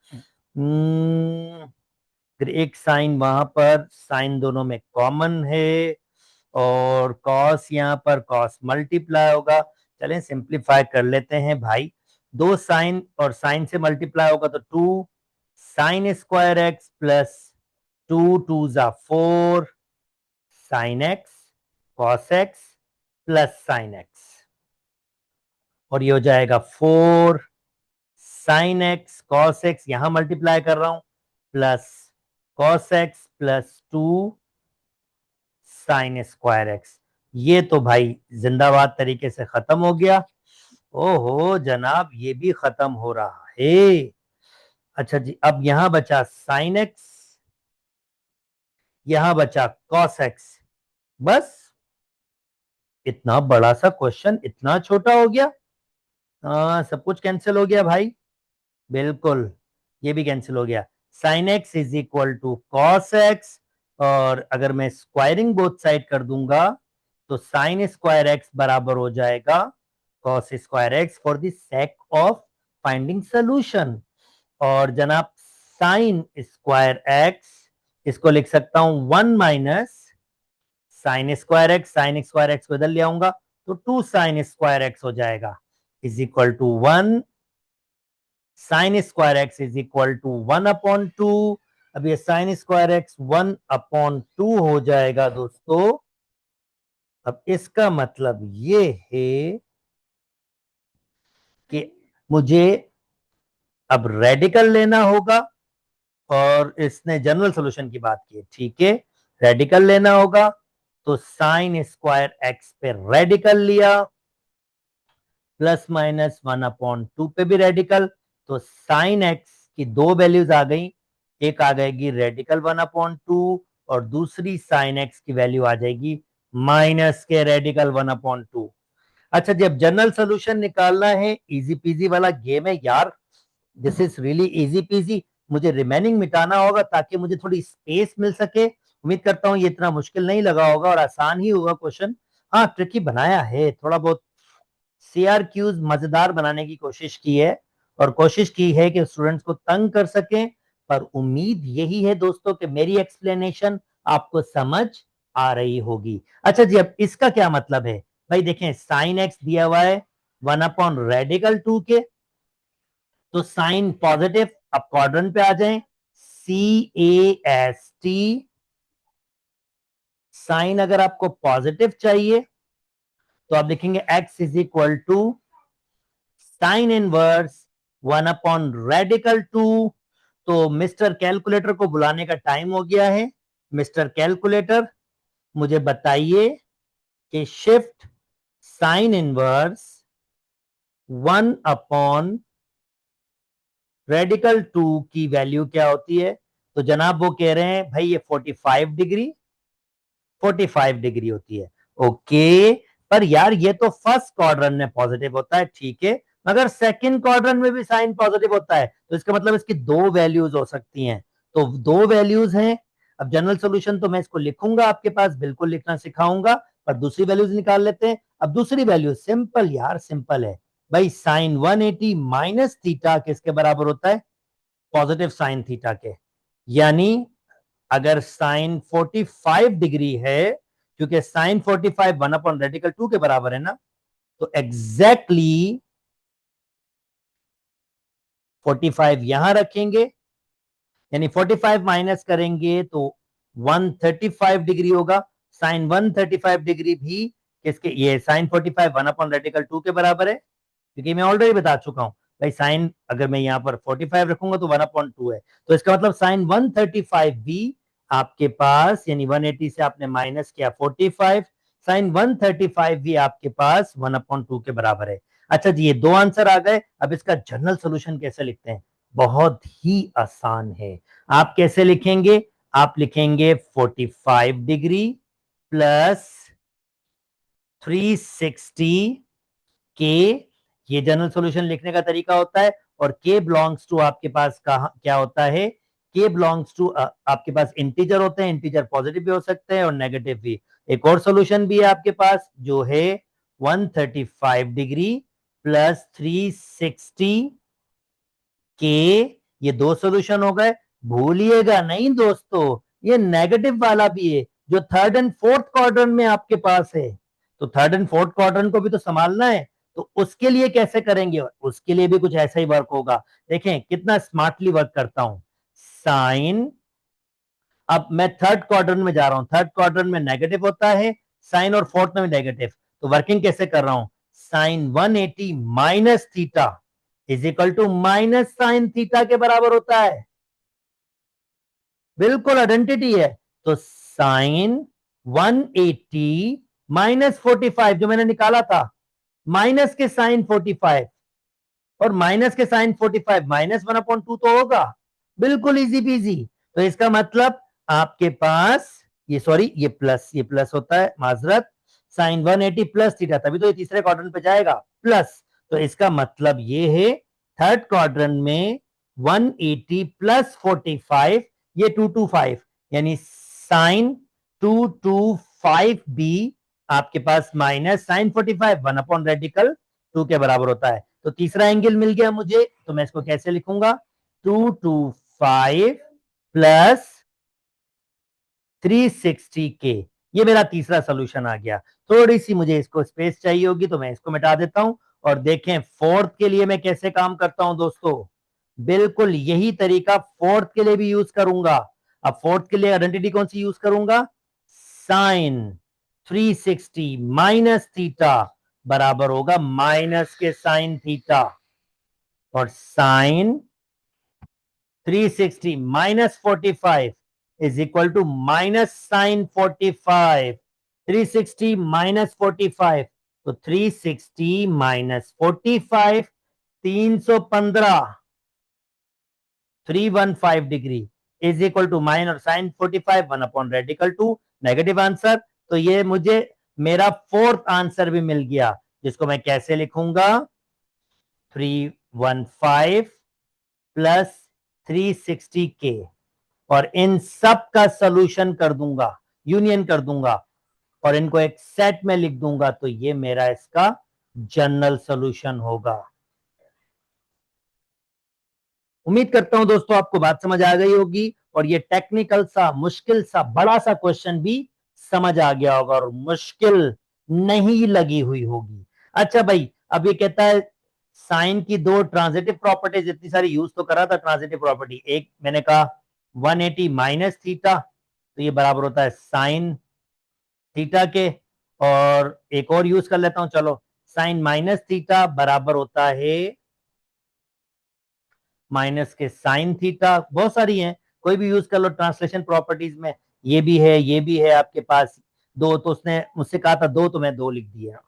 फिर एक साइन वहां पर, साइन दोनों में कॉमन है, और कॉस यहाँ पर कॉस मल्टीप्लाई होगा। चलें सिंप्लीफाई कर लेते हैं भाई। दो साइन और साइन से मल्टीप्लाई होगा तो 2 sign square X plus 2 × 4 sine x cos x plus sine x, और ये हो जाएगा 4 साइन एक्स कॉस एक्स, यहां मल्टीप्लाई कर रहा हूं, plus cos x plus 2 sign square x. ये तो भाई जिंदाबाद तरीके से खत्म हो गया। ओहो जनाब, ये भी खत्म हो रहा है। अच्छा जी, अब यहां बचा साइन एक्स, यहां बचा कॉस एक्स, बस। इतना बड़ा सा क्वेश्चन इतना छोटा हो गया। हाँ, सब कुछ कैंसिल हो गया भाई, बिल्कुल, ये भी कैंसिल हो गया। Sine X is equal to cos X, और अगर मैं स्क्वायरिंग बोथ साइड कर दूंगा तो साइन स्क्वायर एक्स बराबर हो जाएगा cos square x, for the sake of finding solution. और जनाब साइन स्क्वायर एक्स, इसको लिख सकता हूं 1 minus sign square x, sign square x को इधर ले आऊंगा तो 2 साइन स्क्वायर एक्स हो जाएगा, is equal to 1 sine square X is equal to 1/2। अब ये साइन स्क्वायर एक्स 1/2 हो जाएगा दोस्तों। अब इसका मतलब ये है कि मुझे अब रेडिकल लेना होगा, और इसने जनरल सॉल्यूशन की बात की, ठीक है, रेडिकल लेना होगा। तो साइन स्क्वायर एक्स पे रेडिकल लिया, प्लस माइनस 1/2 पे भी रेडिकल, तो साइन एक्स की दो वैल्यूज आ गई, एक आ जाएगी रेडिकल 1/2 और दूसरी साइन एक्स की वैल्यू आ जाएगी माइनस के रेडिकल 1/2। अच्छा, जब जनरल सोल्यूशन निकालना है, इजी पीजी वाला गेम है यार, this is really easy PG. मुझे रिमेनिंग मिटाना होगा ताकि मुझे थोड़ी स्पेस मिल सके। उम्मीद करता हूं ये इतना मुश्किल नहीं लगा होगा और आसान ही होगा क्वेश्चन। हाँ, ट्रिकी बनाया है थोड़ा बहुत, सीआरक्यूज मजेदार बनाने की कोशिश की है, और कोशिश की है कि स्टूडेंट्स को तंग कर सकें। पर उम्मीद यही है दोस्तों कि मेरी एक्सप्लेनेशन आपको समझ आ रही होगी। अच्छा जी, अब इसका क्या मतलब है भाई? देखें, साइन एक्स दिया हुआ है 1/2 के, तो साइन पॉजिटिव, अब क्वाड्रेंट पे आ जाएं, CAST। साइन अगर आपको पॉजिटिव चाहिए तो आप लिखेंगे x is equal to sine inverse 1/2। तो मिस्टर कैलकुलेटर को बुलाने का टाइम हो गया है। मिस्टर कैलकुलेटर, मुझे बताइए कि शिफ्ट साइन इनवर्स 1/2 की वैल्यू क्या होती है? तो जनाब वो कह रहे हैं भाई ये 45 डिग्री, 45 डिग्री होती है। ओके, पर यार ये तो फर्स्ट क्वाड्रेंट में पॉजिटिव होता है, ठीक है, मगर सेकंड क्वाड्रेंट में भी साइन पॉजिटिव होता है, तो इसका मतलब इसकी दो वैल्यूज हो सकती हैं। तो दो वैल्यूज हैं। अब जनरल सॉल्यूशन तो मैं इसको लिखूंगा आपके पास, बिल्कुल लिखना सिखाऊंगा, पर दूसरी वैल्यूज निकाल लेते हैं। अब दूसरी वैल्यू सिंपल यार, सिंपल है भाई, साइन 180 माइनस थीटा किसके बराबर होता है? पॉजिटिव साइन थीटा के। यानी अगर साइन 45 डिग्री है, क्योंकि साइन 45 1/2 के बराबर है ना, तो एग्जैक्टली 45 यहां रखेंगे, यानी 45 माइनस करेंगे तो 135 डिग्री होगा। साइन 135 डिग्री भी किसके, ये साइन 45 1/2 के बराबर है, क्योंकि मैं ऑलरेडी बता चुका हूं भाई, साइन अगर मैं यहां पर 45 रखूंगा तो 1/2 है, तो इसका मतलब साइन 135 भी आपके पास, यानी 180 से आपने माइनस किया 45, साइन 135 भी आपके पास 1/2 के बराबर है। अच्छा जी, ये दो आंसर आ गए। अब इसका जनरल सोल्यूशन कैसे लिखते हैं? बहुत ही आसान है। आप कैसे लिखेंगे? आप लिखेंगे 45 डिग्री प्लस 360 के, ये जनरल सॉल्यूशन लिखने का तरीका होता है। और के बिलोंग्स टू आपके पास कहा क्या होता है? के बिलोंग्स टू आपके पास इंटीजर होते हैं, इंटीजर पॉजिटिव भी हो सकते हैं और नेगेटिव भी। एक और सॉल्यूशन भी है आपके पास जो है 135 डिग्री प्लस 360 के, ये दो सॉल्यूशन हो गए। भूलिएगा नहीं दोस्तों, ये नेगेटिव वाला भी है जो थर्ड एंड फोर्थ क्वाड्रेंट में आपके पास है, तो थर्ड एंड फोर्थ क्वाड्रेंट को भी तो संभालना है। तो उसके लिए कैसे करेंगे? उसके लिए भी कुछ ऐसा ही वर्क होगा। देखें कितना स्मार्टली वर्क करता हूं। साइन, अब मैं थर्ड क्वाड्रेंट में जा रहा हूं, थर्ड क्वाड्रेंट में नेगेटिव होता है साइन और फोर्थ में भी नेगेटिव, तो वर्किंग कैसे कर रहा हूं, sine 180 minus theta is equal to minus sine theta के बराबर होता है, बिल्कुल आइडेंटिटी है। तो साइन 180 माइनस 45 जो मैंने निकाला था, माइनस के साइन 45 और माइनस के साइन 45 माइनस 1/2 तो होगा, बिल्कुल इजी पीजी। तो इसका मतलब आपके पास ये सॉरी ये प्लस होता है, माजरत, साइन 180 प्लस थीटा, तभी तो ये तीसरे क्वाड्रेंट पे जाएगा प्लस। तो इसका मतलब ये है थर्ड क्वाड्रेंट में 180 प्लस 45, ये 225, यानी साइन 225 बी आपके पास माइनस साइन 45 1/रेडिकल 2 के बराबर होता है। तो तीसरा एंगल मिल गया मुझे, तो मैं इसको कैसे लिखूंगा, 225 प्लस 360 के, ये मेरा तीसरा सोल्यूशन आ गया। थोड़ी सी मुझे इसको स्पेस चाहिए होगी तो मैं इसको मिटा देता हूं, और देखें फोर्थ के लिए मैं कैसे काम करता हूं दोस्तों, बिल्कुल यही तरीका फोर्थ के लिए भी यूज करूंगा। अब फोर्थ के लिए आइडेंटिटी कौन सी यूज करूंगा, साइन 360 माइनस थीटा बराबर होगा माइनस के साइन थीटा, और sine 360 minus 45 is equal to minus sine 45, 360 minus 45, तो 360 minus 45 315, 315 degree is equal to minus sine 45 1/रेडिकल 2, नेगेटिव आंसर। तो ये मुझे मेरा फोर्थ आंसर भी मिल गया, जिसको मैं कैसे लिखूंगा, 315 प्लस 360 के, और इन सब का सॉल्यूशन कर दूंगा, यूनियन कर दूंगा, और इनको एक सेट में लिख दूंगा, तो ये मेरा इसका जनरल सॉल्यूशन होगा। उम्मीद करता हूं दोस्तों आपको बात समझ आ गई होगी, और ये टेक्निकल सा मुश्किल सा बड़ा सा क्वेश्चन भी समझ आ गया होगा और मुश्किल नहीं लगी हुई होगी। अच्छा भाई, अब ये कहता है साइन की दो ट्रांजिटिव प्रॉपर्टीज, इतनी सारी यूज तो करा था ट्रांजिटिव प्रॉपर्टी, एक मैंने कहा 180 माइनस थीटा, तो ये बराबर होता है साइन थीटा के, और एक और यूज कर लेता हूं, चलो साइन माइनस थीटा बराबर होता है माइनस के साइन थीटा, बहुत सारी हैं, कोई भी यूज कर लो ट्रांसलेशन प्रॉपर्टीज में, ये भी है ये भी है आपके पास, दो तो उसने मुझसे कहा था दो, तो मैं दो लिख दिया।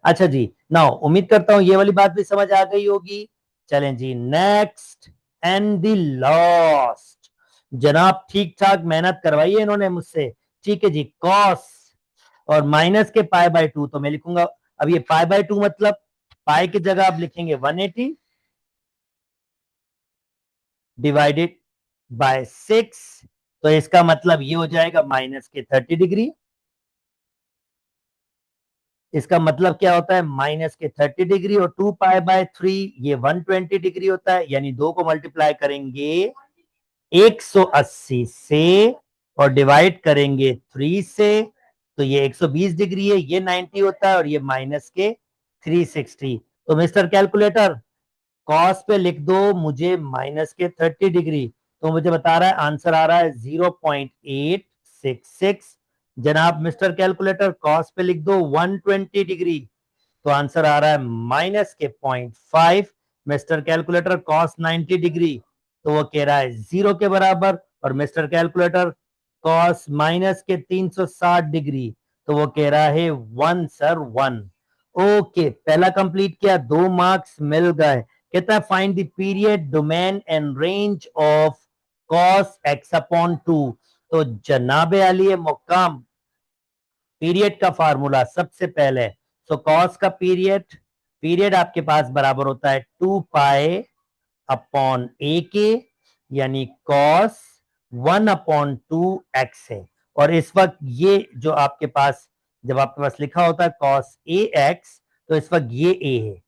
अच्छा जी, नाउ उम्मीद करता हूं ये वाली बात भी समझ आ गई होगी। चलें जी, नेक्स्ट एंड द लास्ट, जनाब ठीक ठाक मेहनत करवाई है इन्होंने मुझसे, ठीक है जी, कॉस और माइनस के पाई/2, तो मैं लिखूंगा, अब ये पाई/2 मतलब पाई की जगह आप लिखेंगे 180 डिवाइडेड बाय 6, तो इसका मतलब ये हो जाएगा माइनस के 30 डिग्री, इसका मतलब क्या होता है, माइनस के 30 डिग्री, और 2 पाई/3 ये 120 डिग्री होता है, यानी दो को मल्टीप्लाई करेंगे 180 से और डिवाइड करेंगे 3 से, तो ये 120 डिग्री है, ये 90 होता है, और ये माइनस के 360। तो मिस्टर कैलकुलेटर कॉस पे लिख दो मुझे माइनस के 30 डिग्री, तो मुझे बता रहा है आंसर आ रहा है 0.866। जनाब मिस्टर कैलकुलेटर कॉस पे लिख दो 120 डिग्री, तो आंसर आ रहा है माइनस के 0.5। मिस्टर कैलकुलेटर कॉस 90 डिग्री, तो वो कह रहा है 0 के बराबर, और मिस्टर कैलकुलेटर कॉस माइनस के 360 डिग्री, तो वो कह रहा है 1 सर 1। ओके, पहला कंप्लीट किया, 2 मार्क्स मिल गए। कहता है find the period domain and range of cos x/2। तो जनाबे अली मुकाम, पीरियड का फार्मूला सबसे पहले, सो कॉस का पीरियड, पीरियड आपके पास बराबर होता है 2 पाई/a के, यानी कॉस 1/2x है, और इस वक्त ये जो आपके पास, जब आपके पास लिखा होता है कॉस ax, तो इस वक्त ये a है,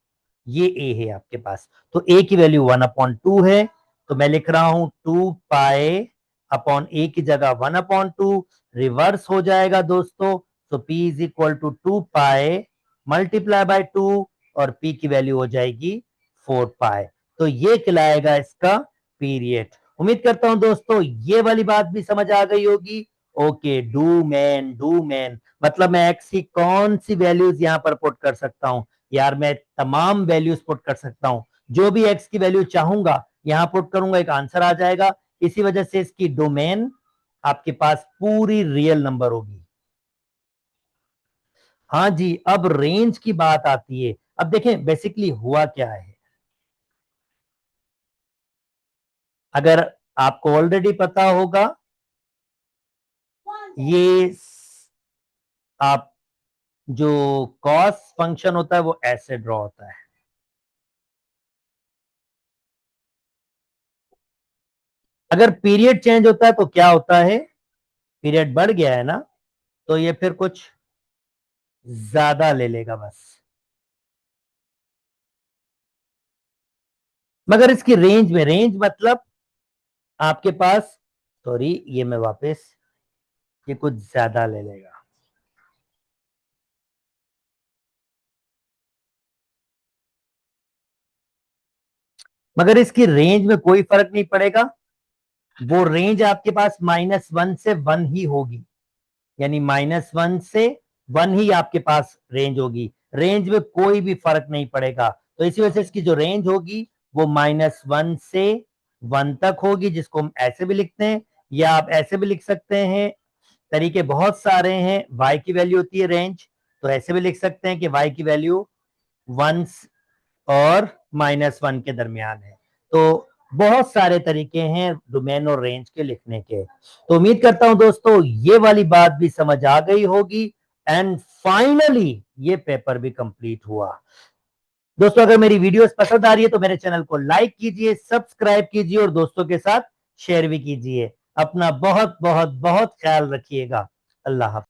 ये a है आपके पास, तो a की वैल्यू 1/2 है, तो मैं लिख रहा हूं 2 पाई/a की जगह 1/2, रिवर्स हो जाएगा दोस्तों, तो p is equal to 2 pi multiply by 2, और p की वैल्यू हो जाएगी 4 पाई, तो ये कहलाएगा इसका पीरियड। उम्मीद करता हूं दोस्तों ये वाली बात भी समझ आ गई होगी। ओके, डू मैन मतलब मैं एक्स की कौन सी वैल्यूज यहाँ पर पुट कर सकता हूँ? यार मैं तमाम वैल्यूज पुट कर सकता हूँ, जो भी एक्स की वैल्यू चाहूंगा यहाँ पुट करूंगा, एक आंसर आ जाएगा। इसी वजह से इसकी डोमेन आपके पास पूरी रियल नंबर होगी। हाँ जी, अब रेंज की बात आती है। अब देखें बेसिकली हुआ क्या है, अगर आपको ऑलरेडी पता होगा, ये आप जो कॉस फंक्शन होता है वो ऐसे ड्रॉ होता है। अगर पीरियड चेंज होता है तो क्या होता है, पीरियड बढ़ गया है ना, तो ये फिर कुछ ज्यादा ले लेगा बस। मगर इसकी रेंज में, रेंज मतलब आपके पास, सॉरी ये मैं वापस, ये कुछ ज्यादा ले लेगा। मगर इसकी रेंज में कोई फर्क नहीं पड़ेगा, वो रेंज आपके पास -1 से 1 ही होगी, यानी -1 से 1 ही आपके पास रेंज होगी। रेंज में कोई भी फर्क नहीं पड़ेगा, तो इसी वजह से इसकी जो रेंज होगी वो -1 से 1 तक होगी, जिसको हम ऐसे भी लिखते हैं या आप ऐसे भी लिख सकते हैं। तरीके बहुत सारे हैं। y की वैल्यू होती है रेंज, तो ऐसे भी लिख सकते हैं कि y की वैल्यू 1 और -1 के दरमियान है। तो बहुत सारे तरीके हैं डोमेन और रेंज के लिखने के। तो उम्मीद करता हूं दोस्तों ये वाली बात भी समझ आ गई होगी। एंड फाइनली ये पेपर भी कंप्लीट हुआ। दोस्तों अगर मेरी वीडियोस पसंद आ रही है तो मेरे चैनल को लाइक कीजिए, सब्सक्राइब कीजिए और दोस्तों के साथ शेयर भी कीजिए। अपना बहुत बहुत बहुत ख्याल रखिएगा। अल्लाह हाफ़िज़।